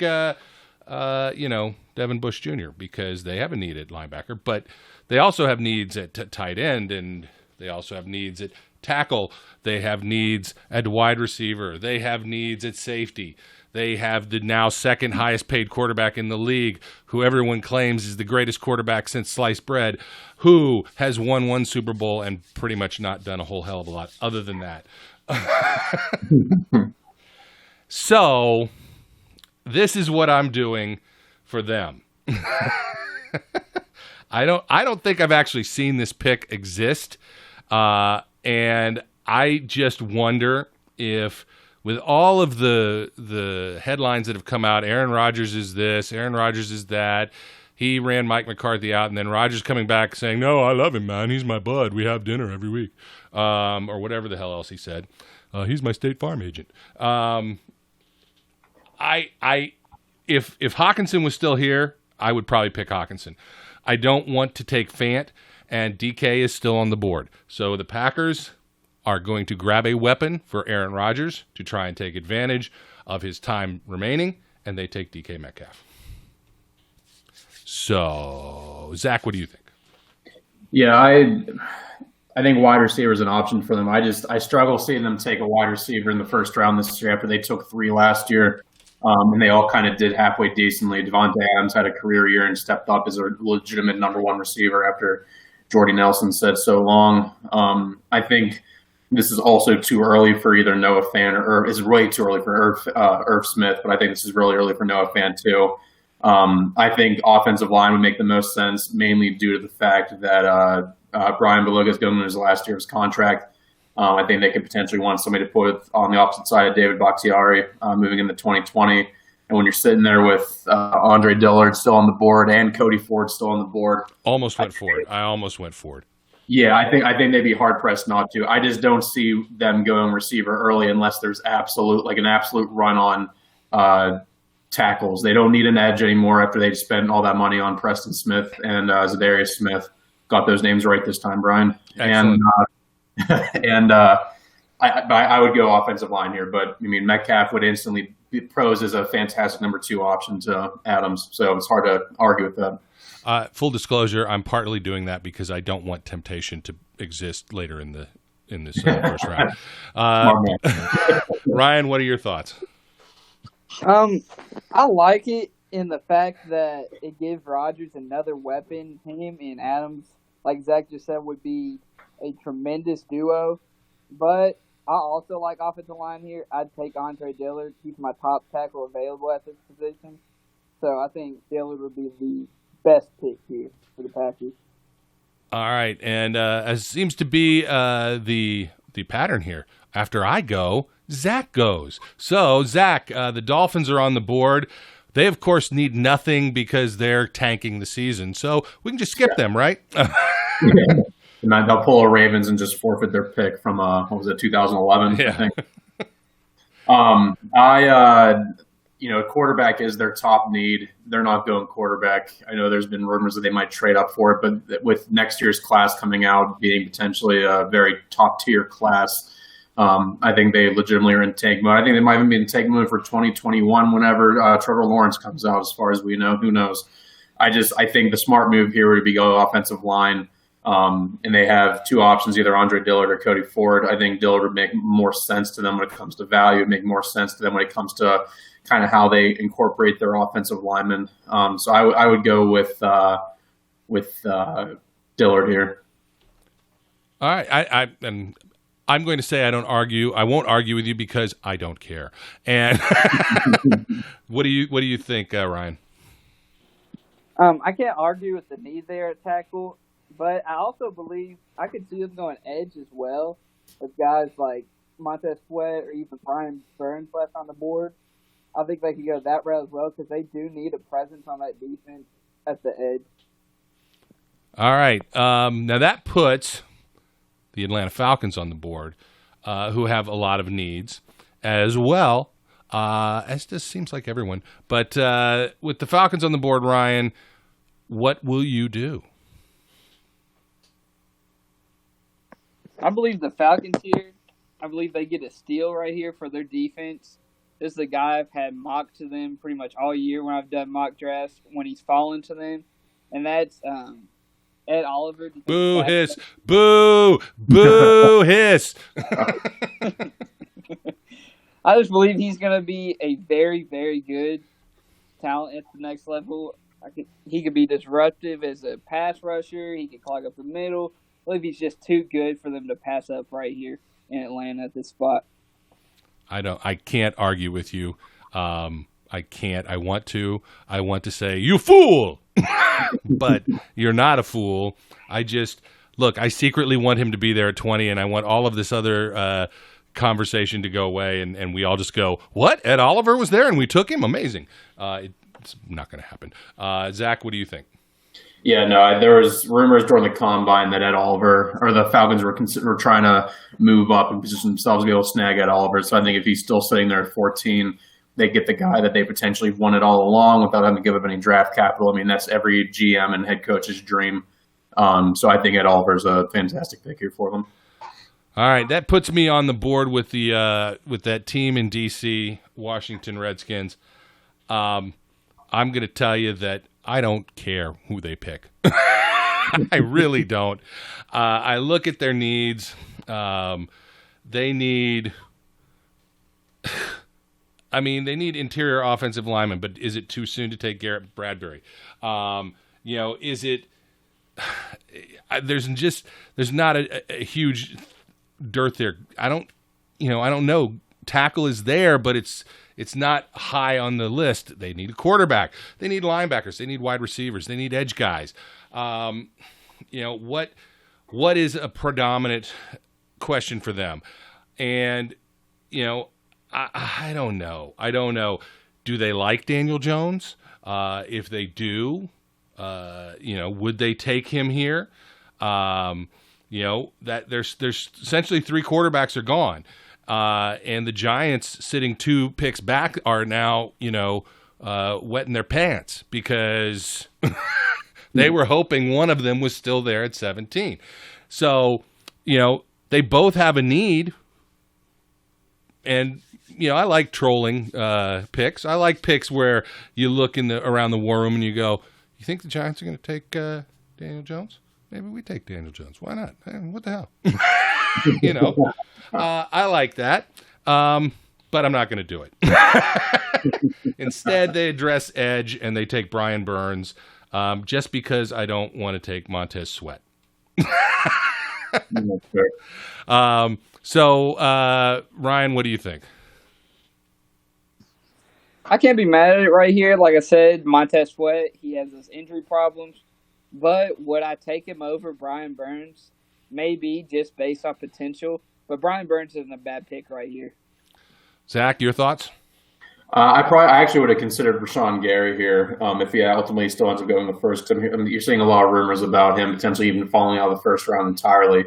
Devin Bush Jr. because they have a need at linebacker, but they also have needs at tight end, and they also have needs at tackle. They have needs at wide receiver. They have needs at safety. They have the now second highest paid quarterback in the league, who everyone claims is the greatest quarterback since sliced bread, who has won 1 Super Bowl and pretty much not done a whole hell of a lot other than that. So this is what I'm doing for them. I don't think I've actually seen this pick exist, and I just wonder if, with all of the headlines that have come out, Aaron Rodgers is this, Aaron Rodgers is that, he ran Mike McCarthy out, and then Rodgers coming back saying, "No, I love him, man. He's my bud. We have dinner every week," or whatever the hell else he said. He's my State Farm agent. If Hawkinson was still here, I would probably pick Hawkinson. I don't want to take Fant, and DK is still on the board. So the Packers are going to grab a weapon for Aaron Rodgers to try and take advantage of his time remaining, and they take DK Metcalf. So, Zach, what do you think? Yeah, I think wide receiver is an option for them. I struggle seeing them take a wide receiver in the first round this year after they took 3 last year. And they all kind of did halfway decently. Devontae Adams had a career year and stepped up as a legitimate number 1 receiver after Jordy Nelson said, so long. I think this is also too early for either Noah Fan or is way too early for Irv Smith, but I think this is really early for Noah Fan too. I think offensive line would make the most sense, mainly due to the fact that Brian Beluga is going into his last year of his contract. I think they could potentially want somebody to put on the opposite side of David Bakhtiari moving into 2020. And when you're sitting there with Andre Dillard still on the board and Cody Ford still on the board, I almost went Ford. Yeah, I think they'd be hard pressed not to. I just don't see them going receiver early unless there's an absolute run on tackles. They don't need an edge anymore after they spent all that money on Preston Smith and Zadarius Smith. Got those names right this time, Brian. Excellent. I would go offensive line here, but I mean Metcalf would instantly be pros as a fantastic number 2 option to Adams, so it's hard to argue with that. Full disclosure, I'm partly doing that because I don't want temptation to exist later in this first round. Ryan, what are your thoughts? I like it in the fact that it gives Rodgers another weapon. Him and Adams, like Zach just said, would be a tremendous duo. But I also like offensive line here. I'd take Andre Dillard. He's my top tackle available at this position. So I think Dillard would be the best pick here for the Packers. All right, and as seems to be the pattern here, after I go, Zach goes. So, Zach, the Dolphins are on the board. They, of course, need nothing because they're tanking the season. So we can just skip them, right? And they'll pull a Ravens and just forfeit their pick from, 2011, yeah. I think. Quarterback is their top need. They're not going quarterback. I know there's been rumors that they might trade up for it, but with next year's class coming out being potentially a very top-tier class, I think they legitimately are in tank mode. I think they might even be in tank mode for 2021 whenever Trevor Lawrence comes out, as far as we know. Who knows? I think the smart move here would be go offensive line. And they have 2 options, either Andre Dillard or Cody Ford. I think Dillard would make more sense to them when it comes to value, it'd make more sense to them when it comes to kind of how they incorporate their offensive linemen. So I would go with Dillard here. All right, I'm going to say I won't argue with you because I don't care. And what do you think, Ryan? I can't argue with the need there at tackle, but I also believe I could see them going edge as well, with guys like Montez Sweat or even Brian Burns left on the board. I think they could go that route as well because they do need a presence on that defense at the edge. All right. Now that puts the Atlanta Falcons on the board, who have a lot of needs as well, as this seems like everyone. But with the Falcons on the board, Ryan, what will you do? I believe the Falcons here, I believe they get a steal right here for their defense. This is the guy I've had mocked to them pretty much all year when I've done mock drafts when he's fallen to them, and that's Ed Oliver. Boo hiss! Boo! Boo hiss! I just believe he's going to be a very, very good talent at the next level. He could be disruptive as a pass rusher. He could clog up the middle. I believe he's just too good for them to pass up right here in Atlanta at this spot. I can't argue with you. I can't. I want to say, you fool! But you're not a fool. I secretly want him to be there at 20, and I want all of this other conversation to go away, and we all just go, what? Ed Oliver was there, and we took him? Amazing. It's not going to happen. Zach, what do you think? Yeah, no, there was rumors during the combine that Ed Oliver or the Falcons were trying to move up and position themselves to be able to snag Ed Oliver. So I think if he's still sitting there at 14, they get the guy that they potentially wanted all along without having to give up any draft capital. I mean, that's every GM and head coach's dream. So I think Ed Oliver is a fantastic pick here for them. All right, that puts me on the board with that team in DC, Washington Redskins. I'm going to tell you that I don't care who they pick. I really don't. I look at their needs. They need interior offensive linemen, but is it too soon to take Garrett Bradbury? Is it there's not a huge dearth there. I don't know. Tackle is there, but it's not high on the list. They need a quarterback. They need linebackers. They need wide receivers. They need edge guys. What is a predominant question for them? And, I don't know. Do they like Daniel Jones? If they do, would they take him here? That there's essentially 3 quarterbacks are gone. And the Giants sitting 2 picks back are now, wetting their pants because they were hoping one of them was still there at 17. So, they both have a need. And, I like trolling picks. I like picks where you look around the war room and you go, you think the Giants are going to take Daniel Jones? Maybe we take Daniel Jones. Why not? Hey, what the hell? I like that, but I'm not going to do it. Instead, they address edge and they take Brian Burns just because I don't want to take Montez Sweat. So, Ryan, what do you think? I can't be mad at it right here. Like I said, Montez Sweat, he has those injury problems. But would I take him over Brian Burns? Maybe, just based on potential. But Brian Burns isn't a bad pick right here. Zach, your thoughts? I actually would have considered Rashawn Gary here if he ultimately still ends up going the first. You're seeing a lot of rumors about him potentially even falling out of the first round entirely.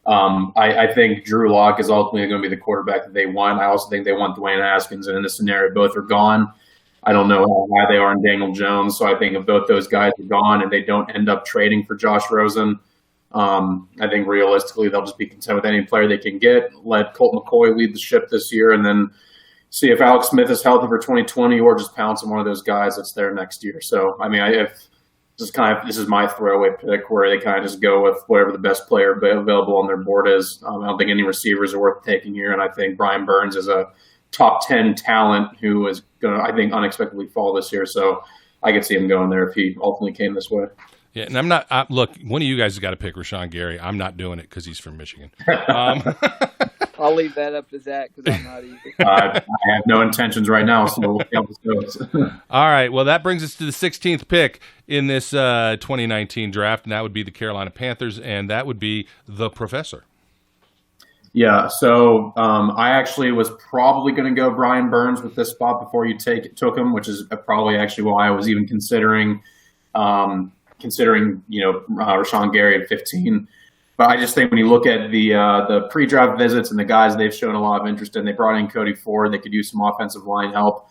I think Drew Lock is ultimately going to be the quarterback that they want. I also think they want Dwayne Haskins, and in this scenario, both are gone. I don't know how high they are in Daniel Jones, so I think if both those guys are gone and they don't end up trading for Josh Rosen, I think realistically they'll just be content with any player they can get, let Colt McCoy lead the ship this year, and then see if Alex Smith is healthy for 2020 or just pounce on one of those guys that's there next year. So, I mean, this is my throwaway pick where they kind of just go with whatever the best player available on their board is. I don't think any receivers are worth taking here, and I think Brian Burns is a top 10 talent who is going to, I think, unexpectedly fall this year. So I could see him going there if he ultimately came this way. Yeah, and look, one of you guys has got to pick Rashawn Gary. I'm not doing it because he's from Michigan. I'll leave that up to Zach because I'm not either. I have no intentions right now, so we'll see how this goes. All right, well, that brings us to the 16th pick in this 2019 draft, and that would be the Carolina Panthers, and that would be the Professor. Yeah, so I actually was probably going to go Brian Burns with this spot before you took him, which is probably actually why I was even considering Rashawn Gary at 15. But I just think when you look at the pre-draft visits and the guys they've shown a lot of interest in, they brought in Cody Ford. They could use some offensive line help.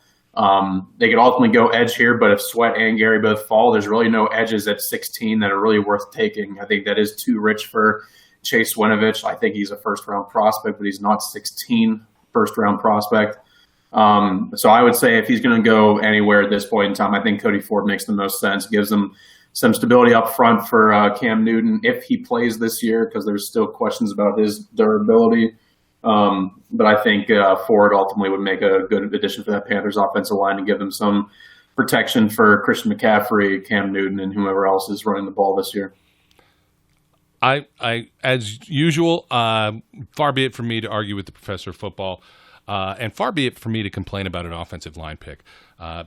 They could ultimately go edge here, but if Sweat and Gary both fall, there's really no edges at 16 that are really worth taking. I think that is too rich for Chase Winovich. I think he's a first-round prospect, but he's not 16 first-round prospect. So I would say if he's going to go anywhere at this point in time, I think Cody Ford makes the most sense, gives them some stability up front for Cam Newton if he plays this year, because there's still questions about his durability. But I think Ford ultimately would make a good addition for that Panthers offensive line and give them some protection for Christian McCaffrey, Cam Newton, and whoever else is running the ball this year. I as usual, far be it from me to argue with the professor of football, and far be it for me to complain about an offensive line pick,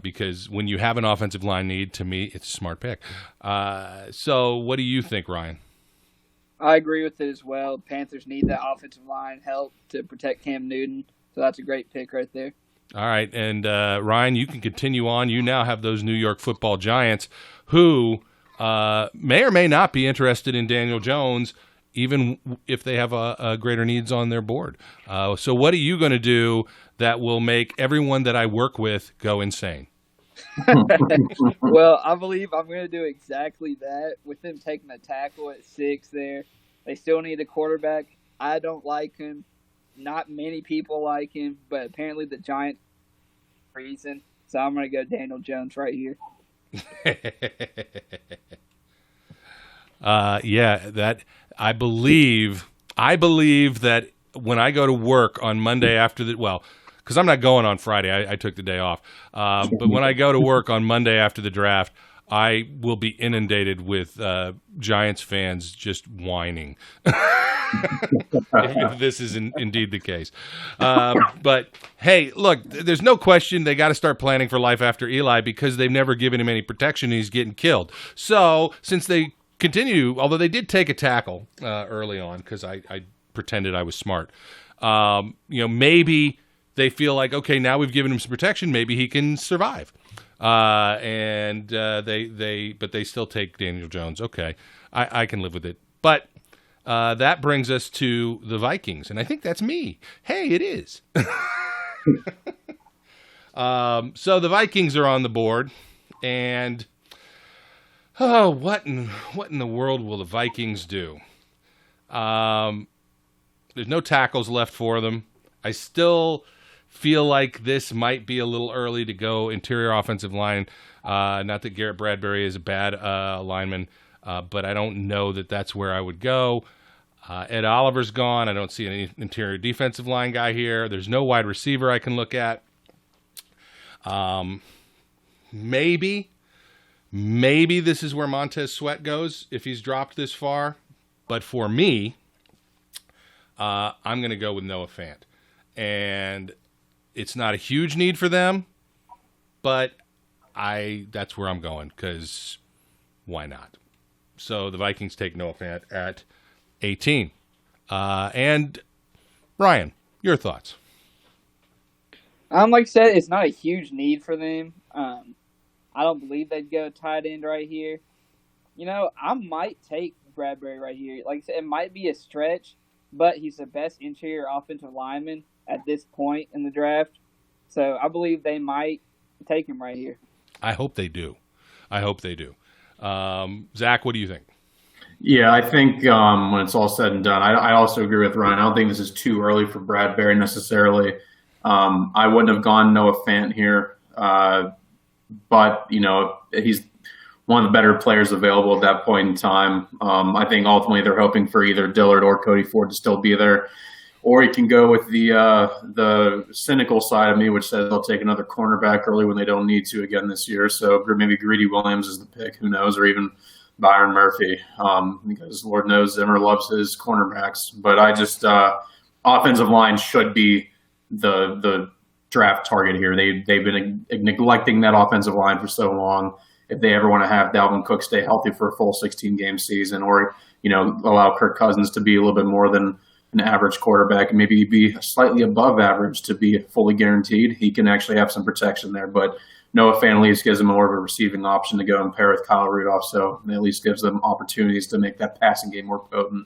because when you have an offensive line need, to me, it's a smart pick. So what do you think, Ryan? I agree with it as well. Panthers need that offensive line help to protect Cam Newton, so that's a great pick right there. All right, and Ryan, you can continue on. You now have those New York Football Giants who may or may not be interested in Daniel Jones, even if they have a greater needs on their board. So what are you going to do that will make everyone that I work with go insane? Well, I believe I'm going to do exactly that. With them taking a tackle at 6 there, they still need a quarterback. I don't like him. Not many people like him, but apparently the Giants reason. So I'm going to go Daniel Jones right here. That I believe that when I go to work on Monday after because I'm not going on Friday, I took the day off. But when I go to work on Monday after the draft, I will be inundated with Giants fans just whining. If this is indeed the case. But, hey, look, there's no question they got to start planning for life after Eli because they've never given him any protection and he's getting killed. So since they continue, although they did take a tackle early on because I pretended I was smart, maybe they feel like, okay, now we've given him some protection, maybe he can survive. But they still take Daniel Jones. Okay, I can live with it. But that brings us to the Vikings, and I think that's me. Hey, it is. So the Vikings are on the board, and what in the world will the Vikings do? There's no tackles left for them. I still feel like this might be a little early to go interior offensive line. Not that Garrett Bradbury is a bad lineman, but I don't know that that's where I would go. Ed Oliver's gone. I don't see any interior defensive line guy here. There's no wide receiver I can look at. Maybe this is where Montez Sweat goes if he's dropped this far. But for me, I'm going to go with Noah Fant. And it's not a huge need for them, but that's where I'm going because why not? So the Vikings take Noah Fant at 18. And Ryan, your thoughts? Like I said, it's not a huge need for them. I don't believe they'd go tight end right here. I might take Bradbury right here. Like I said, it might be a stretch, but he's the best interior offensive lineman at this point in the draft. So I believe they might take him right here. I hope they do. Zach, what do you think? Yeah, I think when it's all said and done, I also agree with Ryan. I don't think this is too early for Bradbury necessarily. I wouldn't have gone Noah Fant here, but he's one of the better players available at that point in time. I think ultimately they're hoping for either Dillard or Cody Ford to still be there, or you can go with the cynical side of me, which says they'll take another cornerback early when they don't need to again this year. So maybe Greedy Williams is the pick, who knows, or even Byron Murphy, because Lord knows Zimmer loves his cornerbacks. But I just offensive line should be the draft target here. They've been neglecting that offensive line for so long. If they ever want to have Dalvin Cook stay healthy for a full 16-game season, or allow Kirk Cousins to be a little bit more than an average quarterback, and maybe be slightly above average to be fully guaranteed, he can actually have some protection there. But Noah Fant at least gives them more of a receiving option to go and pair with Kyle Rudolph, so it at least gives them opportunities to make that passing game more potent.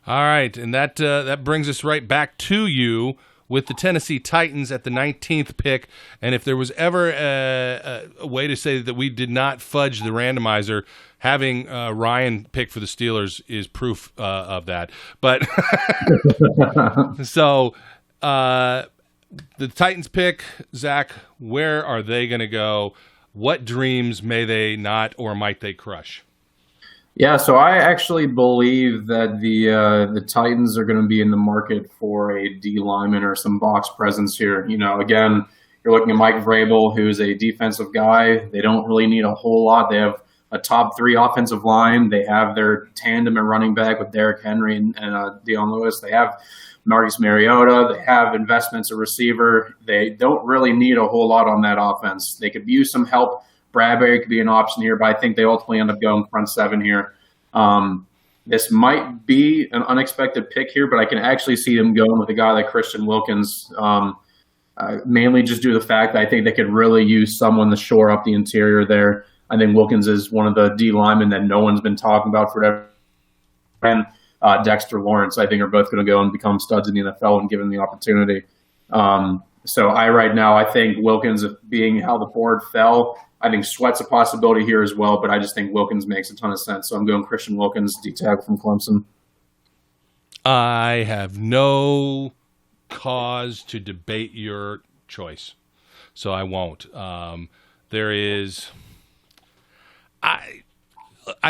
All right, and that brings us right back to you with the Tennessee Titans at the 19th pick. And if there was ever a way to say that we did not fudge the randomizer, having Ryan pick for the Steelers is proof of that. But so the Titans pick, Zach, where are they going to go? What dreams may they not or might they crush? Yeah, so I actually believe that the Titans are going to be in the market for a D lineman or some box presence here. Again, you're looking at Mike Vrabel, who's a defensive guy. They don't really need a whole lot. They have a top 3 offensive line. They have their tandem at running back with Derrick Henry and Dion Lewis. They have Marcus Mariota. They have investments at receiver. They don't really need a whole lot on that offense. They could use some help. Bradbury could be an option here, but I think they ultimately end up going front 7 here. This might be an unexpected pick here, but I can actually see them going with a guy like Christian Wilkins, mainly just due to the fact that I think they could really use someone to shore up the interior there. I think Wilkins is one of the D linemen that no one's been talking about forever. And Dexter Lawrence, I think, are both going to go and become studs in the NFL and given the opportunity. So right now, I think Wilkins, being how the board fell, I think Sweat's a possibility here as well, but I just think Wilkins makes a ton of sense. So I'm going Christian Wilkins, D-tackle from Clemson. I have no cause to debate your choice, so I won't. I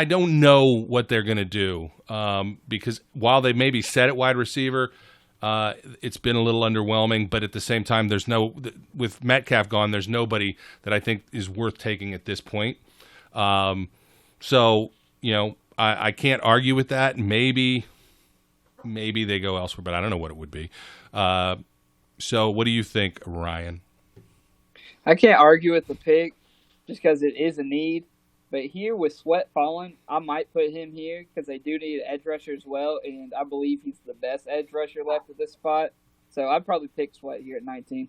don't know what they're going to do because while they maybe set at wide receiver, it's been a little underwhelming, but at the same time, with Metcalf gone, there's nobody that I think is worth taking at this point. So, I can't argue with that. Maybe they go elsewhere, but I don't know what it would be. So what do you think, Ryan? I can't argue with the pick just because it is a need. But here with Sweat falling, I might put him here because they do need an edge rusher as well, and I believe he's the best edge rusher left at this spot. So I'd probably pick Sweat here at 19.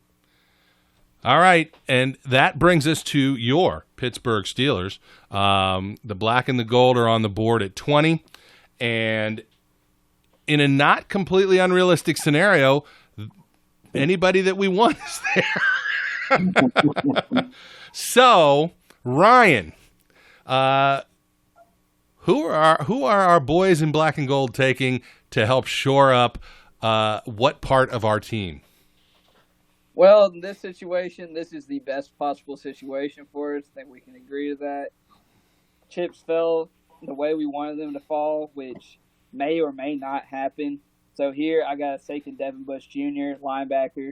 All right, and that brings us to your Pittsburgh Steelers. The black and the gold are on the board at 20, and in a not completely unrealistic scenario, anybody that we want is there. So, Ryan, who are our boys in black and gold taking to help shore up what part of our team? Well, in this situation, this is the best possible situation for us. I think we can agree to that. Chips fell the way we wanted them to fall, which may or may not happen. So here I got a taking Devin Bush Jr., linebacker.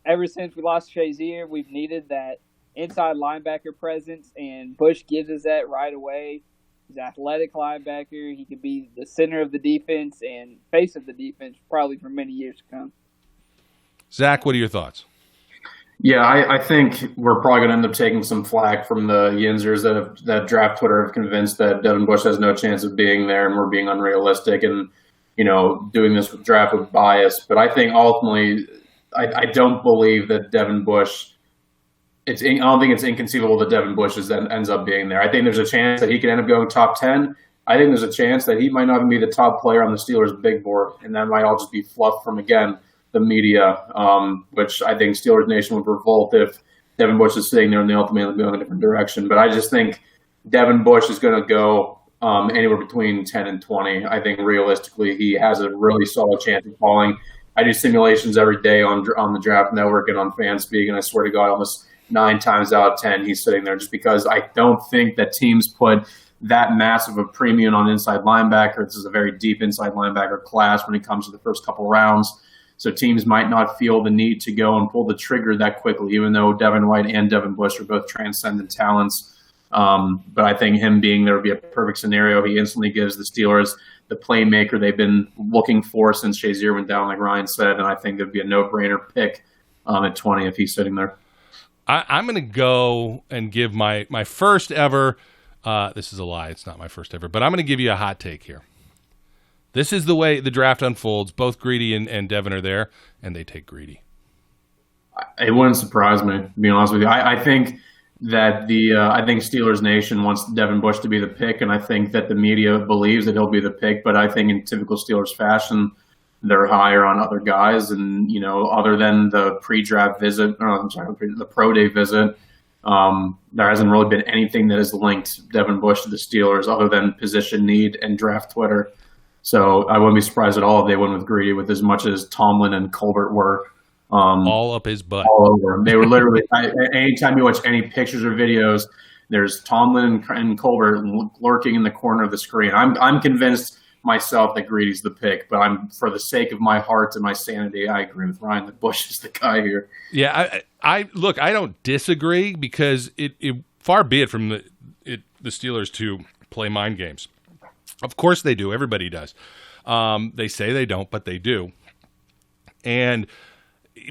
Ever since we lost Shazier, we've needed that inside linebacker presence, and Bush gives us that right away. He's an athletic linebacker. He could be the center of the defense and face of the defense probably for many years to come. Zach, what are your thoughts? Yeah, I think we're probably going to end up taking some flack from the Yinzers that draft Twitter have convinced that Devin Bush has no chance of being there and we're being unrealistic and, doing this with draft with bias. But I think ultimately, I don't believe that Devin Bush I don't think it's inconceivable that Devin Bush ends up being there. I think there's a chance that he could end up going top 10. I think there's a chance that he might not even be the top player on the Steelers' big board, and that might all just be fluff from, again, the media, which I think Steelers Nation would revolt if Devin Bush is sitting there and they ultimately go in a different direction. But I just think Devin Bush is going to go anywhere between 10 and 20. I think realistically he has a really solid chance of falling. I do simulations every day on the Draft Network and on FanSpeak, and I swear to God, almost 9 times out of 10, he's sitting there just because I don't think that teams put that massive of premium on inside linebacker. This is a very deep inside linebacker class when it comes to the first couple rounds. So teams might not feel the need to go and pull the trigger that quickly, even though Devin White and Devin Bush are both transcendent talents. But I think him being there would be a perfect scenario. He instantly gives the Steelers the playmaker they've been looking for since Shazier went down, like Ryan said, and I think it would be a no-brainer pick at 20 if he's sitting there. I'm going to go and give my first ever this is a lie. It's not my first ever. But I'm going to give you a hot take here. This is the way the draft unfolds. Both Greedy and Devin are there, and they take Greedy. It wouldn't surprise me, to be honest with you. I think that I think Steelers Nation wants Devin Bush to be the pick, and I think that the media believes that he'll be the pick. But I think in typical Steelers fashion, they're higher on other guys, and other than the pre-draft visit, the pro day visit, there hasn't really been anything that has linked Devin Bush to the Steelers other than position need and draft Twitter. So I wouldn't be surprised at all if they went with Greedy, with as much as Tomlin and Colbert were all up his butt, all over him. They were literally anytime you watch any pictures or videos, there's Tomlin and Colbert lurking in the corner of the screen. I'm convinced myself that Greedy's the pick, but for the sake of my heart and my sanity, I agree with Ryan that Bush is the guy here. Yeah, I look, I don't disagree because it far be it from the Steelers to play mind games. Of course they do. Everybody does. They say they don't, but they do.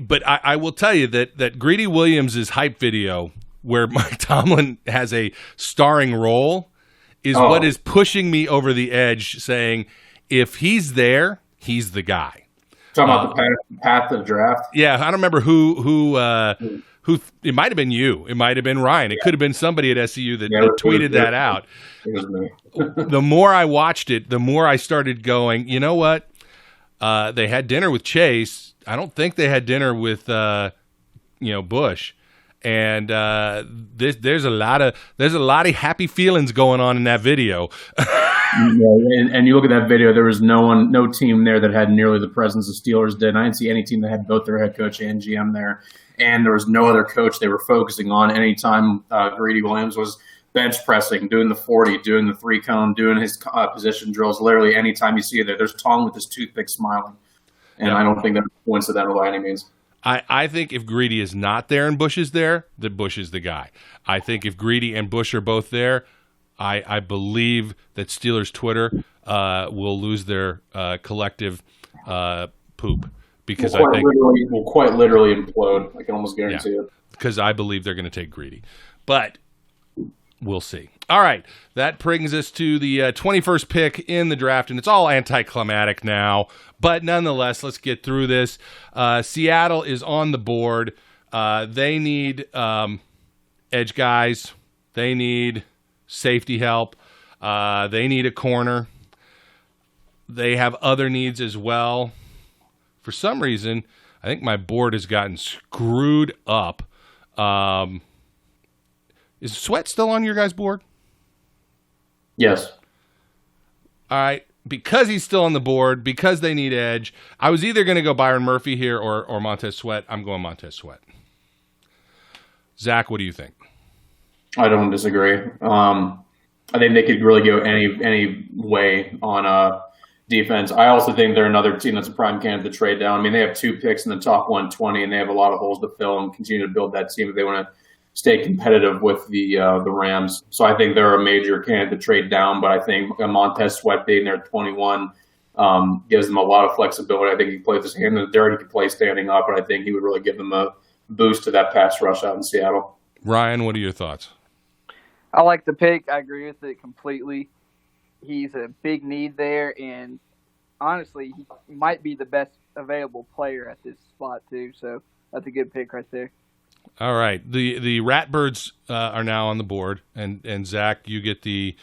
But I will tell you that Greedy Williams' hype video where Mike Tomlin has a starring role is what is pushing me over the edge, saying if he's there, he's the guy. Talking about the path of the draft? Yeah, I don't remember who it might have been you. It might have been Ryan. It could have been somebody at SCU that tweeted that out. It was me. The more I watched it, the more I started going, you know what? They had dinner with Chase. I don't think they had dinner with Bush. And there's a lot of happy feelings going on in that video. And you look at that video, there was no team there that had nearly the presence the Steelers did. I didn't see any team that had both their head coach and GM there. And there was no other coach they were focusing on anytime Greedy Williams was bench pressing, doing the 40, doing the 3-cone, doing his position drills. Literally anytime you see it there's Tom with his toothpick smiling. And I don't think that's coincidental by any means. I think if Greedy is not there and Bush is there, then Bush is the guy. I think if Greedy and Bush are both there, I believe that Steelers Twitter will lose their collective poop because will quite literally implode. I can almost guarantee it. Because I believe they're going to take Greedy, but we'll see. All right, that brings us to the 21st pick in the draft, and it's all anticlimactic now. But nonetheless, let's get through this. Seattle is on the board. They need edge guys. They need safety help. They need a corner. They have other needs as well. For some reason, I think my board has gotten screwed up. Is Sweat still on your guys' board? Yes. All right. Because he's still on the board, because they need edge, I was either going to go Byron Murphy here or Montez Sweat. I'm going Montez Sweat. Zach, what do you think? I don't disagree. I think they could really go any way on defense. I also think they're another team that's a prime candidate to trade down. I mean, they have 2 picks in the top 120, and they have a lot of holes to fill and continue to build that team if they want to stay competitive with the Rams. So I think they're a major candidate to trade down, but I think Montez Sweat being there at 21 gives them a lot of flexibility. I think he plays his hand in the dirt. He can play standing up, and I think he would really give them a boost to that pass rush out in Seattle. Ryan, what are your thoughts? I like the pick. I agree with it completely. He's a big need there, and honestly, he might be the best available player at this spot too. So that's a good pick right there. All right, the Ratbirds are now on the board, and Zach, you get the,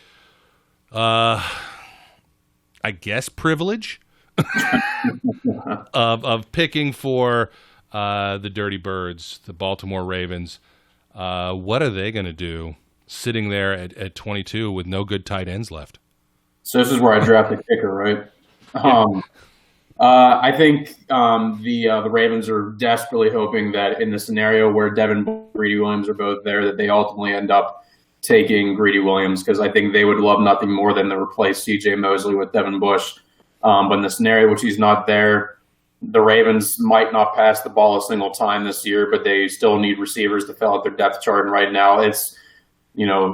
I guess, privilege of picking for the Dirty Birds, the Baltimore Ravens. What are they going to do sitting there at 22 with no good tight ends left? So this is where I draft the kicker, right? I think the Ravens are desperately hoping that in the scenario where Devin and Greedy Williams are both there, that they ultimately end up taking Greedy Williams, because I think they would love nothing more than to replace C.J. Mosley with Devin Bush. But in the scenario which he's not there, the Ravens might not pass the ball a single time this year, but they still need receivers to fill out their depth chart. And right now it's,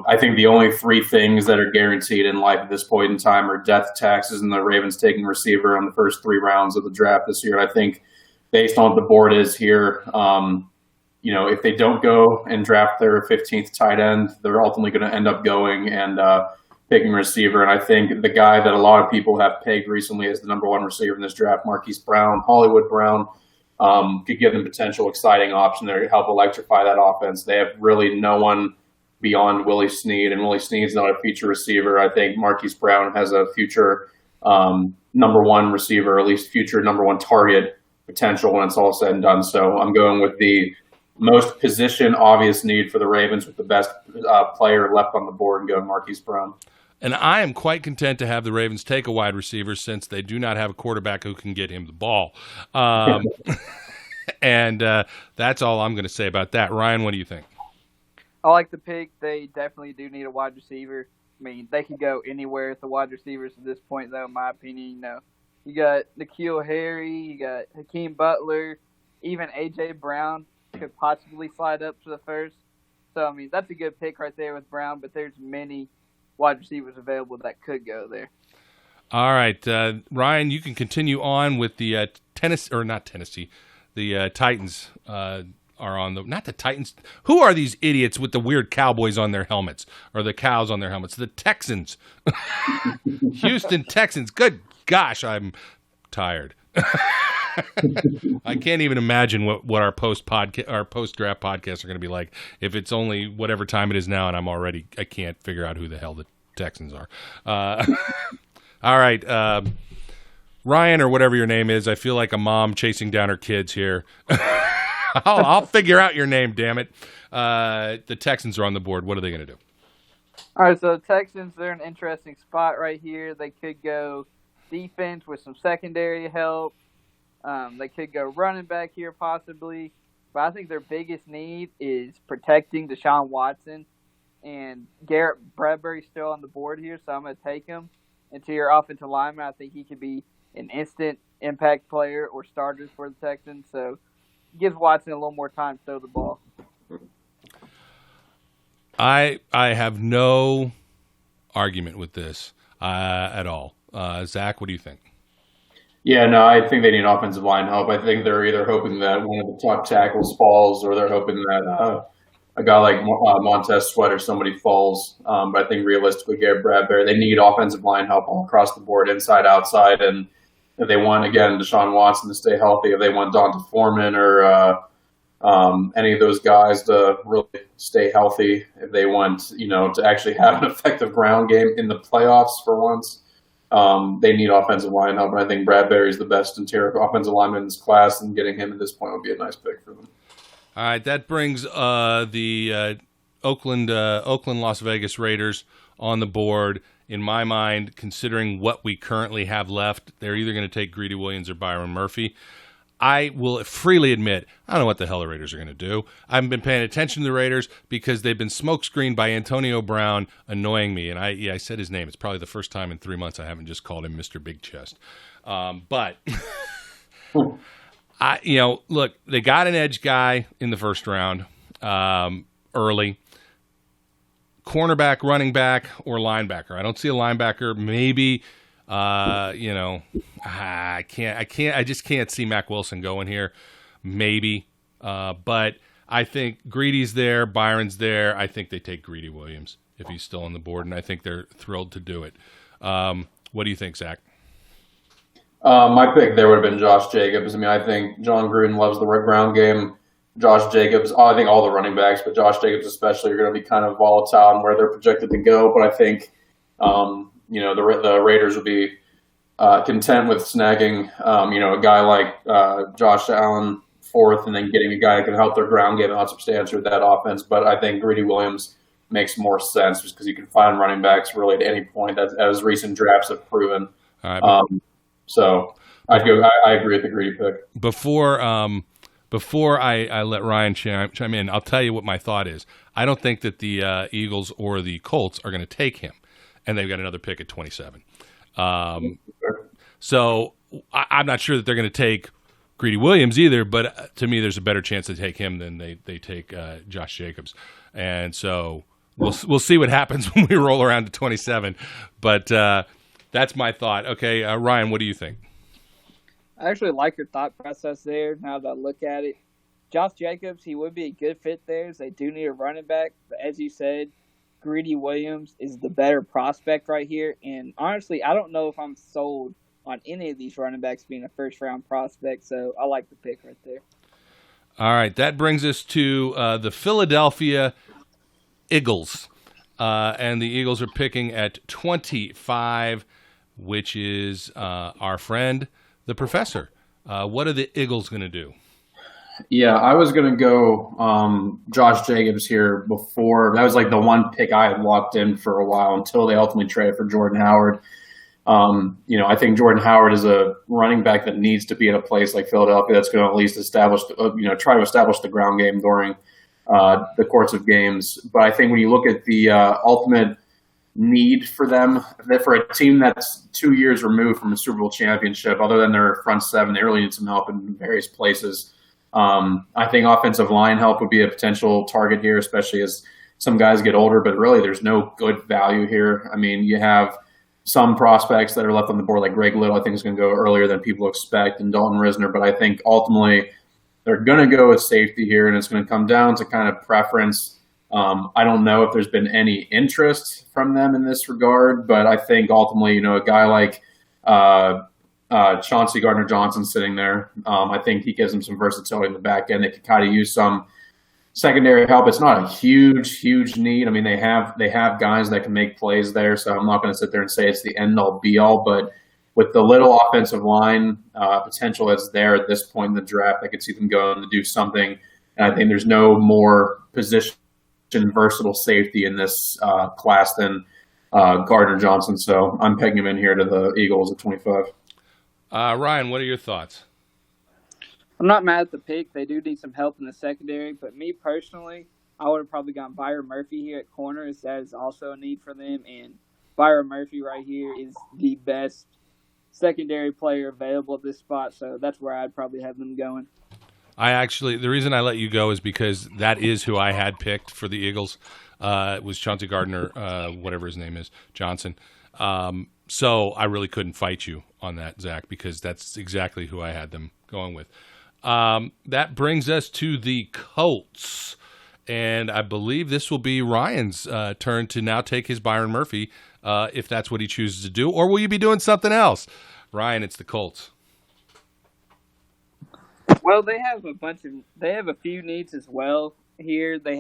I think the only 3 things that are guaranteed in life at this point in time are death, taxes, and the Ravens taking receiver on the first 3 rounds of the draft this year. I think based on what the board is here, if they don't go and draft their 15th tight end, they're ultimately going to end up going and picking receiver. And I think the guy that a lot of people have pegged recently as the number 1 receiver in this draft, Marquise Brown, Hollywood Brown, could give them potential exciting option there to help electrify that offense. They have really no one beyond Willie Snead, and Willie Snead's not a feature receiver. I think Marquise Brown has a future number 1 receiver, or at least future number 1 target potential when it's all said and done. So I'm going with the most position obvious need for the Ravens with the best player left on the board and going Marquise Brown. And I am quite content to have the Ravens take a wide receiver since they do not have a quarterback who can get him the ball. And that's all I'm going to say about that. Ryan, what do you think? I like the pick. They definitely do need a wide receiver. I mean, they could go anywhere with the wide receivers at this point, though, in my opinion. You got N'Keal Harry, you got Hakeem Butler, even A.J. Brown could possibly slide up to the first. So, I mean, that's a good pick right there with Brown, but there's many wide receivers available that could go there. All right. Ryan, you can continue on with the the Titans are on not the Titans. Who are these idiots with the weird cowboys on their helmets, or the cows on their helmets? The Texans. Houston Texans. Good gosh, I'm tired. I can't even imagine what our post draft podcasts are going to be like if it's only whatever time it is now, and I can't figure out who the hell the Texans are. All right, Ryan, or whatever your name is. I feel like a mom chasing down her kids here. I'll figure out your name, damn it. The Texans are on the board. What are they going to do? All right, so the Texans, they're in an interesting spot right here. They could go defense with some secondary help. They could go running back here possibly. But I think their biggest need is protecting Deshaun Watson. And Garrett Bradbury's still on the board here, so I'm going to take him. And to your offensive lineman, I think he could be an instant impact player or starters for the Texans. So gives Watson a little more time to throw the ball. I have no argument with this at all. Zach, what do you think? Yeah, no, I think they need offensive line help. I think they're either hoping that one of the top tackles falls, or they're hoping that a guy like Montez Sweat or somebody falls. But I think realistically, Garrett Bradbury, they need offensive line help all across the board, inside, outside. And if they want, again, Deshaun Watson to stay healthy, if they want Donta Foreman or any of those guys to really stay healthy, if they want, to actually have an effective ground game in the playoffs for once, they need offensive line help. And I think Bradbury is the best interior offensive lineman in this class, and getting him at this point would be a nice pick for them. All right, that brings the Oakland Las Vegas Raiders on the board. In my mind, considering what we currently have left, they're either going to take Greedy Williams or Byron Murphy. I will freely admit, I don't know what the hell the Raiders are going to do. I haven't been paying attention to the Raiders because they've been smokescreened by Antonio Brown annoying me. And I said his name. It's probably the first time in 3 months I haven't just called him Mr. Big Chest. But look, they got an edge guy in the first round early. Cornerback, running back, or linebacker. I don't see a linebacker. Maybe, I just can't see Mac Wilson going here. Maybe, but I think Greedy's there, Byron's there. I think they take Greedy Williams if he's still on the board, and I think they're thrilled to do it. What do you think, Zach? My pick there would have been Josh Jacobs. I mean, I think John Gruden loves the ground game. Josh Jacobs, I think all the running backs, but Josh Jacobs especially, are going to be kind of volatile in where they're projected to go. But I think, the Raiders will be content with snagging, a guy like Josh Allen fourth, and then getting a guy that can help their ground game out substantially with that offense. But I think Greedy Williams makes more sense just because you can find running backs really at any point, as recent drafts have proven. All right, so I agree with the Greedy pick. Before I let Ryan chime in, I'll tell you what my thought is. I don't think that the Eagles or the Colts are going to take him, and they've got another pick at 27. So I'm not sure that they're going to take Greedy Williams either, but to me there's a better chance to take him than they take Josh Jacobs. And so we'll see what happens when we roll around to 27. But that's my thought. Okay, Ryan, what do you think? I actually like your thought process there now that I look at it. Josh Jacobs, he would be a good fit there. They do need a running back. But as you said, Greedy Williams is the better prospect right here. And honestly, I don't know if I'm sold on any of these running backs being a first-round prospect. So I like the pick right there. All right, that brings us to the Philadelphia Eagles. And the Eagles are picking at 25, which is our friend – the professor. What are the Eagles going to do? Yeah, I was going to go Josh Jacobs here before. That was like the one pick I had locked in for a while until they ultimately traded for Jordan Howard. I think Jordan Howard is a running back that needs to be in a place like Philadelphia that's going to at least try to establish the ground game during the course of games. But I think when you look at the ultimate need for them, for a team that's 2 years removed from a Super Bowl championship, other than their front seven, they really need some help in various places. I think offensive line help would be a potential target here, especially as some guys get older, but really there's no good value here. I mean, you have some prospects that are left on the board, like Greg Little, I think is going to go earlier than people expect, and Dalton Risner, but I think ultimately they're going to go with safety here, and it's going to come down to kind of preference. I don't know if there's been any interest from them in this regard, but I think ultimately, a guy like Chauncey Gardner-Johnson sitting there, I think he gives them some versatility in the back end. They could kind of use some secondary help. It's not a huge need. I mean, they have guys that can make plays there, so I'm not going to sit there and say it's the end-all, be-all, but with the little offensive line potential that's there at this point in the draft, I could see them going to do something. And I think there's no more position versatile safety in this class than Gardner Johnson. So I'm pegging him in here to the Eagles at 25. Ryan, what are your thoughts? I'm not mad at the pick. They do need some help in the secondary, but me personally, I would have probably gone Byron Murphy here at corners. That is also a need for them, and Byron Murphy right here is the best secondary player available at this spot, so that's where I'd probably have them going. The reason I let you go is because that is who I had picked for the Eagles. It was Chauncey Gardner, whatever his name is, Johnson. So I really couldn't fight you on that, Zach, because that's exactly who I had them going with. That brings us to the Colts. And I believe this will be Ryan's turn to now take his Byron Murphy, if that's what he chooses to do. Or will you be doing something else? Ryan, it's the Colts. Well, they have a few needs as well here. They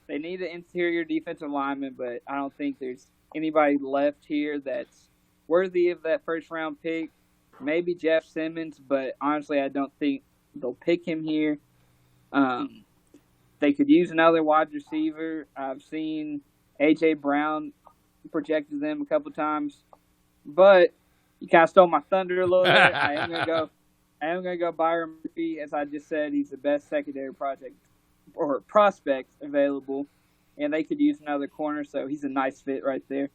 need an interior defensive lineman, but I don't think there's anybody left here that's worthy of that first round pick. Maybe Jeff Simmons, but honestly, I don't think they'll pick him here. They could use another wide receiver. I've seen A.J. Brown projected them a couple times, but you kind of stole my thunder a little bit. I am gonna go Byron Murphy, as I just said. He's the best secondary prospect available, and they could use another corner, so he's a nice fit right there.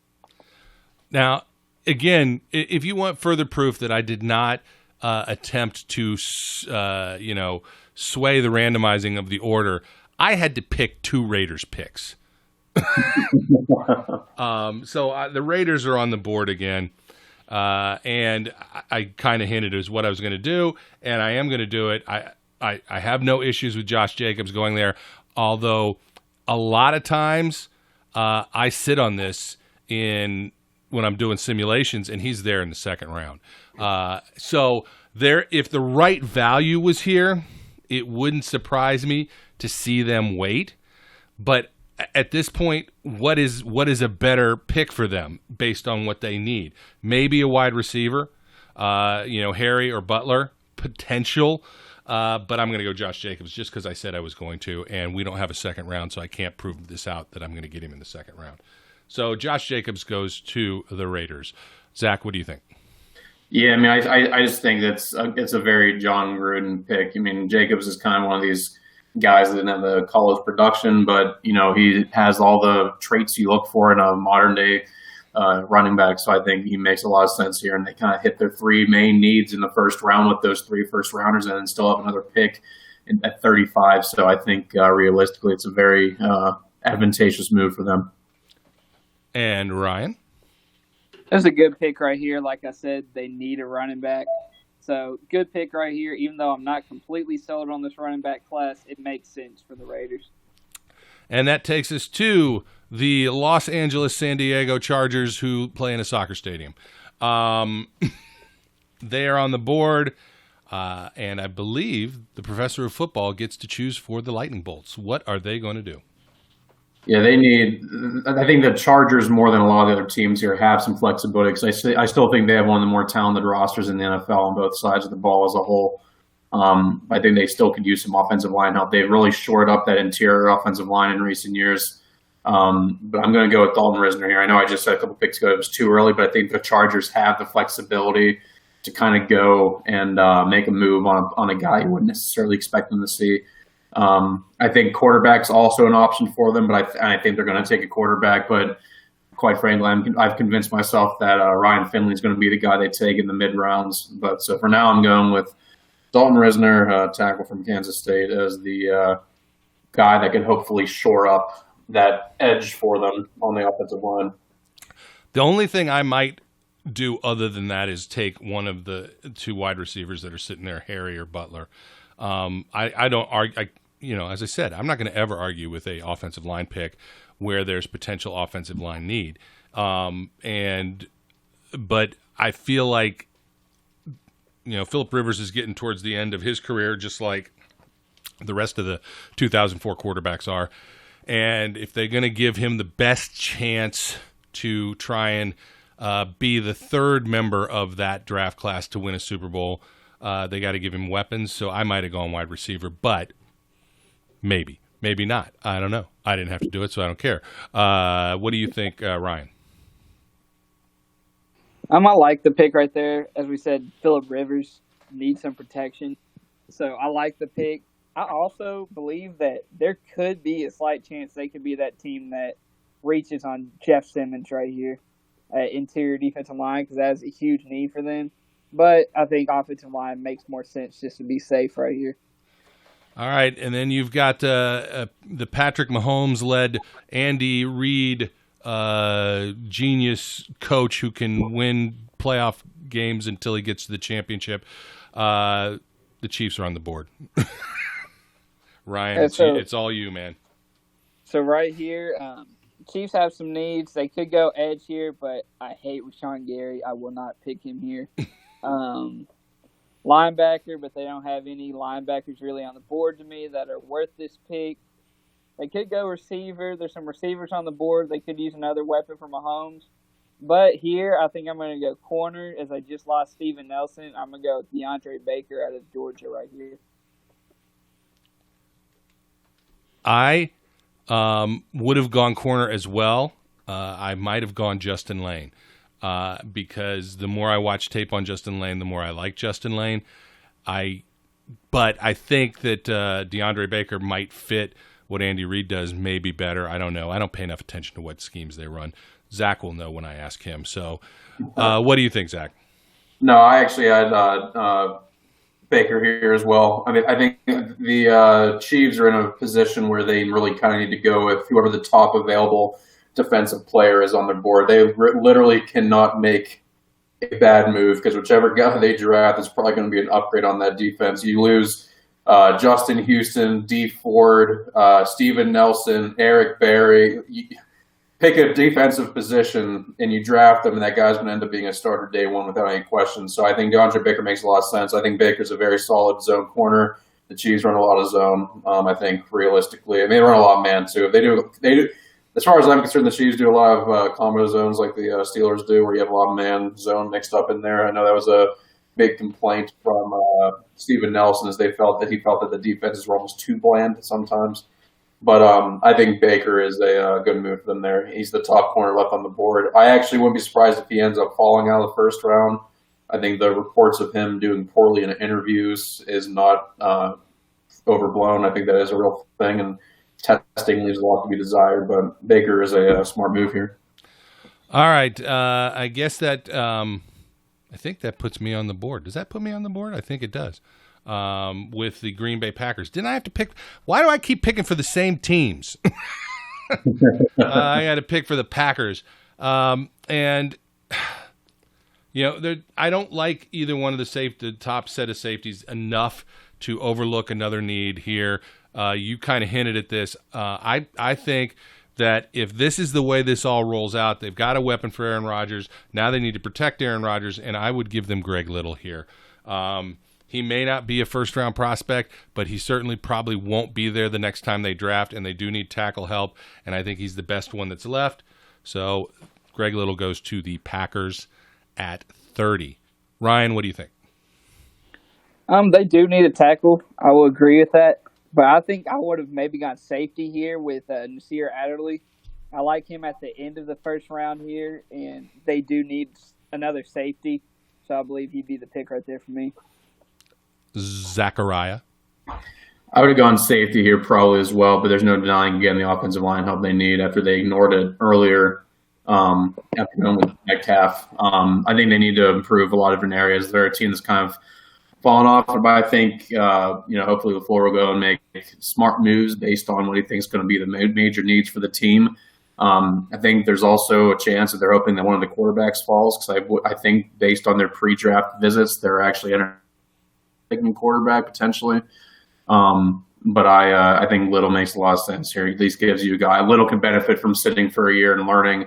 Now, again, if you want further proof that I did not attempt to, sway the randomizing of the order, I had to pick 2 Raiders picks. The Raiders are on the board again. And I kind of hinted as what I was going to do, and I am going to do it. I have no issues with Josh Jacobs going there, although a lot of times I sit on this when I'm doing simulations, and he's there in the second round. If the right value was here, it wouldn't surprise me to see them wait. But at this point, what is a better pick for them based on what they need? Maybe a wide receiver, Harry or Butler, potential. But I'm going to go Josh Jacobs just because I said I was going to, and we don't have a second round, so I can't prove this out that I'm going to get him in the second round. So Josh Jacobs goes to the Raiders. Zach, what do you think? Yeah, I mean, I just think it's a very John Gruden pick. I mean, Jacobs is kind of one of these guys that didn't have the college production, but he has all the traits you look for in a modern day running back. So I think he makes a lot of sense here, and they kind of hit their 3 main needs in the first round with those 3 first rounders, and then still have another pick at 35. So I think realistically, it's a very advantageous move for them. And Ryan? That's a good pick right here. Like I said, they need a running back. So good pick right here. Even though I'm not completely sold on this running back class, it makes sense for the Raiders. And that takes us to the Los Angeles San Diego Chargers, who play in a soccer stadium. They are on the board, and I believe the professor of football gets to choose for the Lightning Bolts. What are they going to do? Yeah, I think the Chargers, more than a lot of the other teams here, have some flexibility because I still think they have one of the more talented rosters in the NFL on both sides of the ball as a whole. I think they still could use some offensive line help. They've really shored up that interior offensive line in recent years. But I'm going to go with Dalton Risner here. I know I just said a couple picks ago it was too early, but I think the Chargers have the flexibility to kind of go and make a move on a guy you wouldn't necessarily expect them to see. I think quarterback's also an option for them, but I think they're going to take a quarterback. But quite frankly, I've convinced myself that Ryan Finley is going to be the guy they take in the mid rounds. But so for now, I'm going with Dalton Risner, tackle from Kansas State, as the guy that can hopefully shore up that edge for them on the offensive line. The only thing I might do other than that is take one of the 2 wide receivers that are sitting there, Harry or Butler. I don't argue. As I said, I'm not going to ever argue with a offensive line pick where there's potential offensive line need. But I feel like, Phillip Rivers is getting towards the end of his career, just like the rest of the 2004 quarterbacks are. And if they're going to give him the best chance to try and be the 3rd member of that draft class to win a Super Bowl, they got to give him weapons. So I might have gone wide receiver, but maybe not. I don't know. I didn't have to do it, so I don't care. What do you think, Ryan? I like the pick right there. As we said, Phillip Rivers needs some protection. So I like the pick. I also believe that there could be a slight chance they could be that team that reaches on Jeff Simmons right here at interior defensive line, because that is a huge need for them. But I think offensive line makes more sense just to be safe right here. All right, and then you've got the Patrick Mahomes-led Andy Reid genius coach who can win playoff games until he gets to the championship. The Chiefs are on the board. Ryan, it's all you, man. So right here, Chiefs have some needs. They could go edge here, but I hate Rashawn Gary. I will not pick him here. Linebacker, but they don't have any linebackers really on the board to me that are worth this pick. They could go receiver. There's some receivers on the board. They could use another weapon for Mahomes. But here, I think I'm going to go corner, as I just lost Steven Nelson. I'm going to go with DeAndre Baker out of Georgia right here. I would have gone corner as well. I might have gone Justin Lane. Because the more I watch tape on Justin Lane, the more I like Justin Lane. But I think that DeAndre Baker might fit what Andy Reid does maybe better. I don't know. I don't pay enough attention to what schemes they run. Zach will know when I ask him. So what do you think, Zach? No, I actually had Baker here as well. I mean, I think the Chiefs are in a position where they really kind of need to go with whoever the top available defensive player is on their board. They literally cannot make a bad move because whichever guy they draft is probably going to be an upgrade on that defense. You lose Justin Houston, D. Ford, Steven Nelson, Eric Berry. You pick a defensive position and you draft them, and that guy's going to end up being a starter day one without any questions. So I think DeAndre Baker makes a lot of sense. I think Baker's a very solid zone corner. The Chiefs run a lot of zone. I think realistically, they run a lot of man too. They do. As far as I'm concerned, the Chiefs do a lot of combo zones like the Steelers do, where you have a lot of man zone mixed up in there. I know that was a big complaint from Steven Nelson, as he felt that the defenses were almost too bland sometimes. But I think Baker is a good move for them there. He's the top corner left on the board. I actually wouldn't be surprised if he ends up falling out of the first round. I think the reports of him doing poorly in interviews is not overblown. I think that is a real thing, and testing leaves a lot to be desired, but Baker is a smart move here. All right. I guess that I think that puts me on the board. Does that put me on the board? I think it does. With the Green Bay Packers. Didn't I have to pick? Why do I keep picking for the same teams? I got to pick for the Packers. And, I don't like either one of the top set of safeties enough to overlook another need here. You kind of hinted at this. I think that if this is the way this all rolls out, they've got a weapon for Aaron Rodgers. Now they need to protect Aaron Rodgers, and I would give them Greg Little here. He may not be a first-round prospect, but he certainly probably won't be there the next time they draft, and they do need tackle help, and I think he's the best one that's left. So Greg Little goes to the Packers at 30. Ryan, what do you think? They do need a tackle. I will agree with that. But I think I would have maybe gone safety here with Nasir Adderley. I like him at the end of the first round here, and they do need another safety. So I believe he'd be the pick right there for me. Zachariah? I would have gone safety here probably as well, but there's no denying again the offensive line help they need after they ignored it earlier after going with Metcalf. I think they need to improve a lot of different areas. They're a team that's kind of fallen off, but I think hopefully LaFleur will go and make smart moves based on what he thinks is going to be the major needs for the team. I think there's also a chance that they're hoping that one of the quarterbacks falls, because I think based on their pre-draft visits, they're actually taking quarterback potentially. But I think Little makes a lot of sense here. At least gives you a guy. Little can benefit from sitting for a year and learning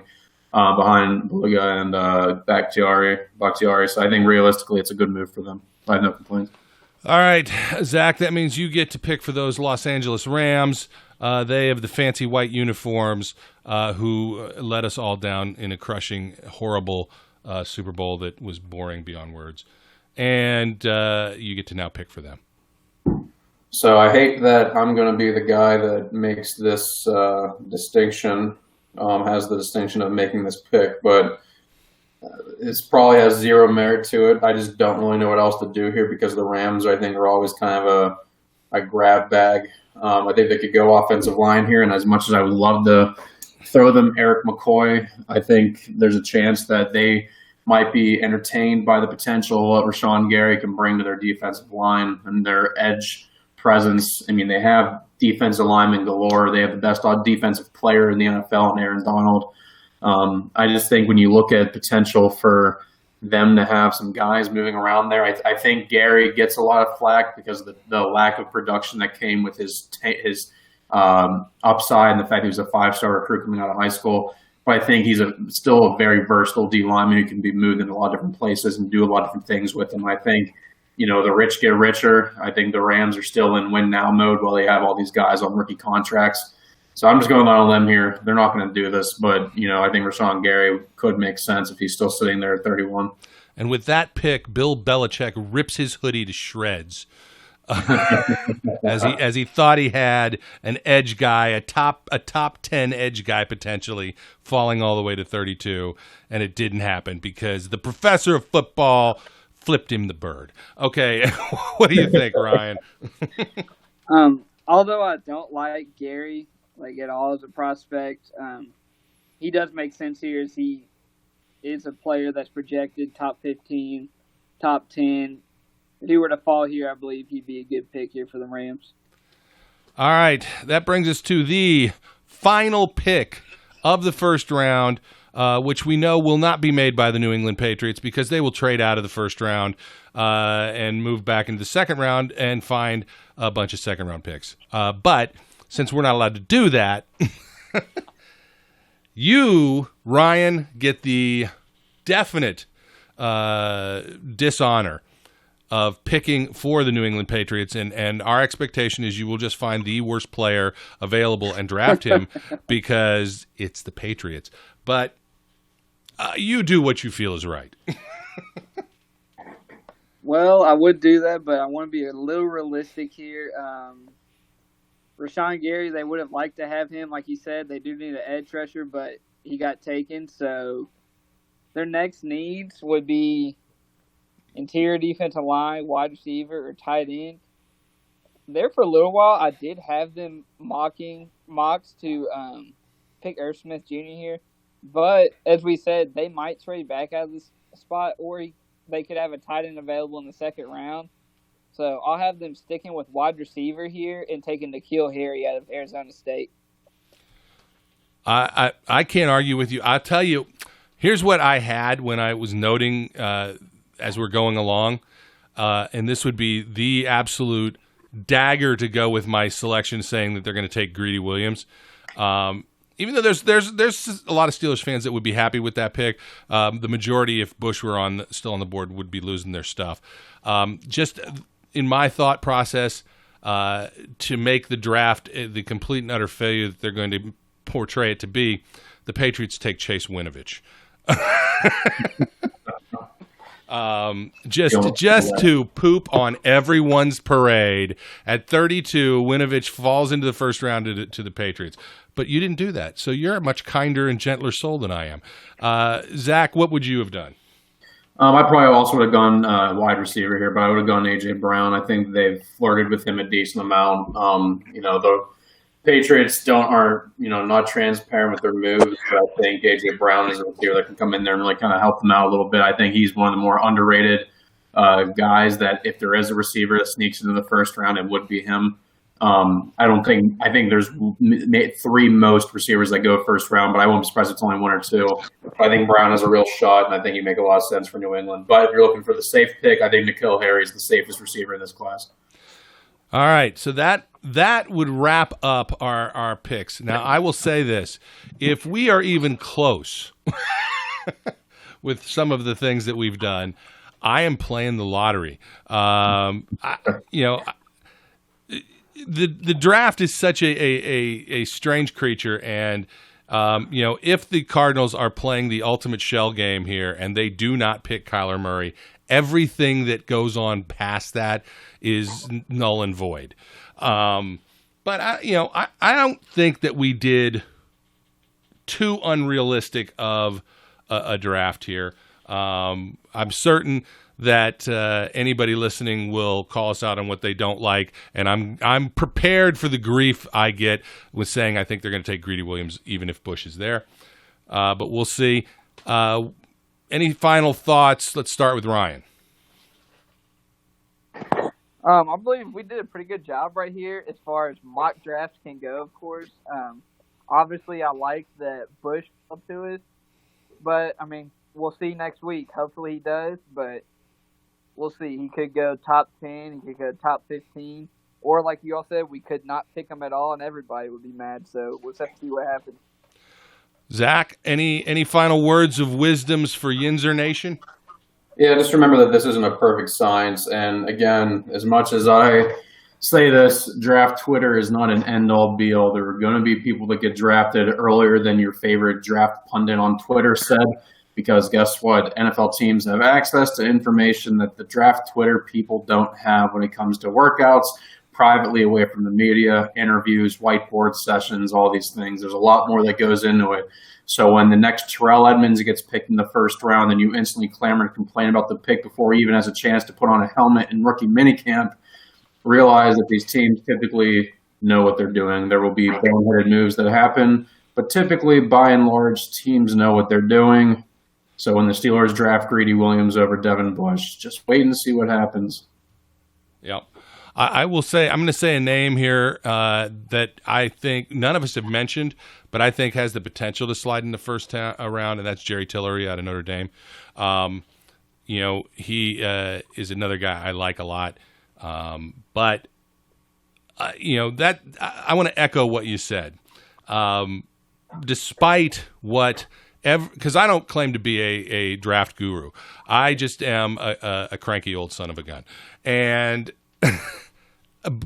behind Bulaga and Bakhtiari. So I think realistically it's a good move for them. I have no complaints. All right, Zach, that means you get to pick for those Los Angeles Rams. They have the fancy white uniforms who let us all down in a crushing, horrible Super Bowl that was boring beyond words. And you get to now pick for them. So I hate that I'm going to be the guy that makes this distinction, has the distinction of making this pick, but it probably has zero merit to it. I just don't really know what else to do here because the Rams, I think, are always kind of a grab bag. I think they could go offensive line here, and as much as I would love to throw them Eric McCoy, I think there's a chance that they might be entertained by the potential what Rashawn Gary can bring to their defensive line and their edge presence. I mean, they have defensive linemen galore. They have the best defensive player in the NFL in Aaron Donald. I just think when you look at potential for them to have some guys moving around there, I think Gary gets a lot of flack because of the lack of production that came with his upside and the fact he was a 5-star recruit coming out of high school. But I think he's still a very versatile D lineman who can be moved in a lot of different places and do a lot of different things with him. I think, the rich get richer. I think the Rams are still in win now mode while they have all these guys on rookie contracts. So I'm just going on a limb here. They're not going to do this, but, I think Rashawn Gary could make sense if he's still sitting there at 31. And with that pick, Bill Belichick rips his hoodie to shreds. as he thought he had an edge guy, a top 10 edge guy potentially falling all the way to 32, and it didn't happen because the professor of football flipped him the bird. Okay, what do you think, Ryan? Although I don't like Gary at all as a prospect, he does make sense here as he is a player that's projected top 15, top 10. If he were to fall here, I believe he'd be a good pick here for the Rams. All right, that brings us to the final pick of the first round, which we know will not be made by the New England Patriots because they will trade out of the first round and move back into the second round and find a bunch of second-round picks. But since we're not allowed to do that, you, Ryan, get the definite dishonor of picking for the New England Patriots, and our expectation is you will just find the worst player available and draft him because it's the Patriots. But you do what you feel is right. Well, I would do that, but I want to be a little realistic here. Rashawn Gary, they would have liked to have him. Like you said, they do need an edge rusher, but he got taken. So their next needs would be interior defensive line, wide receiver, or tight end. There for a little while, I did have them mocks to pick Irv Smith Jr. here. But as we said, they might trade back out of this spot, or they could have a tight end available in the second round. So I'll have them sticking with wide receiver here and taking N'Keal Harry out of Arizona State. I can't argue with you. I'll tell you, here's what I had when I was noting as we're going along, and this would be the absolute dagger to go with my selection, saying that they're going to take Greedy Williams. Even though there's a lot of Steelers fans that would be happy with that pick, the majority, if Bush were still on the board, would be losing their stuff. Just in my thought process, to make the draft the complete and utter failure that they're going to portray it to be, the Patriots take Chase Winovich. Just to poop on everyone's parade. At 32, Winovich falls into the first round to the Patriots. But you didn't do that, so you're a much kinder and gentler soul than I am. Zach, what would you have done? I probably also would have gone wide receiver here, but I would have gone A.J. Brown. I think they've flirted with him a decent amount. The Patriots aren't not transparent with their moves, but I think A.J. Brown is a receiver that can come in there and really kind of help them out a little bit. I think he's one of the more underrated guys that if there is a receiver that sneaks into the first round, it would be him. I think there's three most receivers that go first round, but I won't be surprised if it's only one or two. I think Brown has a real shot, and I think he'd make a lot of sense for New England. But if you're looking for the safe pick, I think N'Keal Harry is the safest receiver in this class. All right, so that would wrap up our picks. Now, I will say this. If we are even close with some of the things that we've done, I am playing the lottery. The draft is such a strange creature, and if the Cardinals are playing the ultimate shell game here and they do not pick Kyler Murray, everything that goes on past that is null and void. But I don't think that we did too unrealistic of a draft here. I'm certain that anybody listening will call us out on what they don't like, and I'm prepared for the grief I get with saying I think they're going to take Greedy Williams even if Bush is there. But we'll see. Any final thoughts? Let's start with Ryan. I believe we did a pretty good job right here as far as mock drafts can go, of course. Obviously, I like that Bush fell to us, but, I mean, we'll see next week. Hopefully he does, but we'll see. He could go top 10. He could go top 15. Or, like you all said, we could not pick him at all, and everybody would be mad. So we'll have to see what happens. Zach, any final words of wisdoms for Yinzer Nation? Yeah, just remember that this isn't a perfect science. And again, as much as I say this, draft Twitter is not an end-all be-all. There are going to be people that get drafted earlier than your favorite draft pundit on Twitter said, because guess what? NFL teams have access to information that the draft Twitter people don't have when it comes to workouts, privately away from the media, interviews, whiteboard sessions, all these things. There's a lot more that goes into it. So when the next Terrell Edmunds gets picked in the first round, then you instantly clamor and complain about the pick before he even has a chance to put on a helmet in rookie minicamp. Realize that these teams typically know what they're doing. There will be boneheaded moves that happen, but typically, by and large, teams know what they're doing. So when the Steelers draft Greedy Williams over Devin Bush, just wait and see what happens. Yep. I will say, I'm going to say a name here that I think none of us have mentioned, but I think has the potential to slide in the first round, and that's Jerry Tillery out of Notre Dame. He is another guy I like a lot. But that I want to echo what you said. Despite what, because I don't claim to be a draft guru, I just am a cranky old son of a gun, and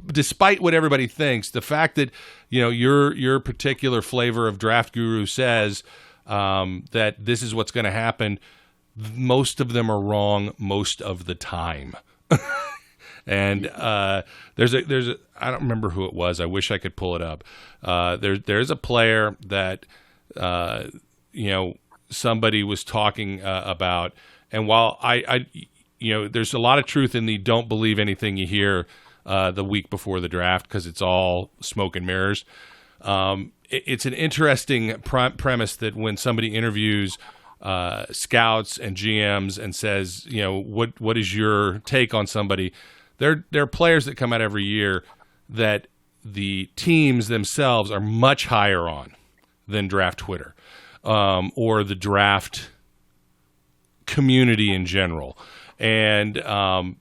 despite what everybody thinks, the fact that your particular flavor of draft guru says that this is what's going to happen, most of them are wrong most of the time. And there's a I don't remember who it was. I wish I could pull it up. There's a player that somebody was talking about, and while I there's a lot of truth in the don't believe anything you hear the week before the draft, because it's all smoke and mirrors. It's an interesting premise that when somebody interviews scouts and GMs and says, what is your take on somebody? There are players that come out every year that the teams themselves are much higher on than draft Twitter or the draft community in general. And I'm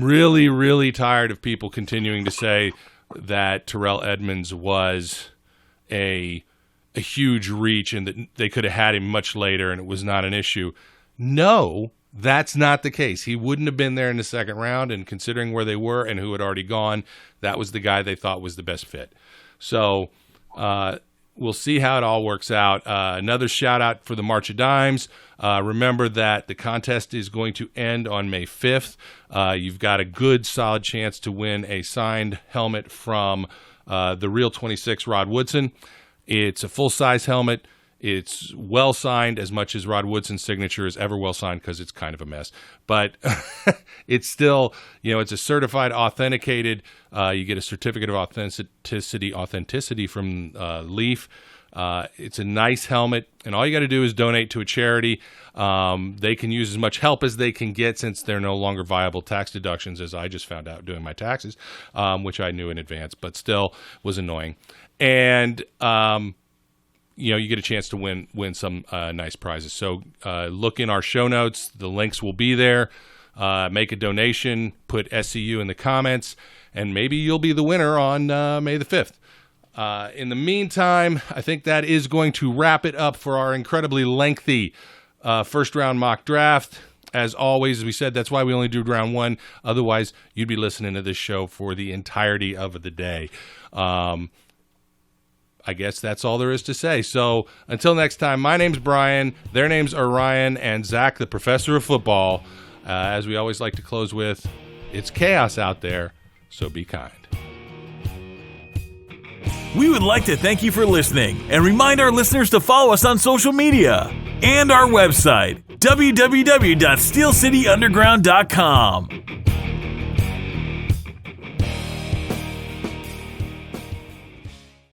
really, really tired of people continuing to say that Terrell Edmunds was a huge reach and that they could have had him much later and it was not an issue. No, that's not the case. He wouldn't have been there in the second round, and considering where they were and who had already gone, that was the guy they thought was the best fit. So we'll see how it all works out. Another shout-out for the March of Dimes. Remember that the contest is going to end on May 5th. You've got a good, solid chance to win a signed helmet from the Real 26 Rod Woodson. It's a full-size helmet. It's well-signed, as much as Rod Woodson's signature is ever well-signed, because it's kind of a mess. But it's still, it's a certified, authenticated. You get a certificate of authenticity from Leaf. It's a nice helmet, and all you got to do is donate to a charity. They can use as much help as they can get, since they're no longer viable tax deductions, as I just found out doing my taxes, which I knew in advance, but still was annoying. And you get a chance to win some nice prizes. So look in our show notes. The links will be there. Make a donation. Put SCU in the comments, and maybe you'll be the winner on May the 5th. In the meantime, I think that is going to wrap it up for our incredibly lengthy first-round mock draft. As always, as we said, that's why we only do round one. Otherwise, you'd be listening to this show for the entirety of the day. I guess that's all there is to say. So until next time, my name's Brian. Their names are Ryan and Zach, the professor of football. As we always like to close with, it's chaos out there, so be kind. We would like to thank you for listening and remind our listeners to follow us on social media and our website, www.steelcityunderground.com.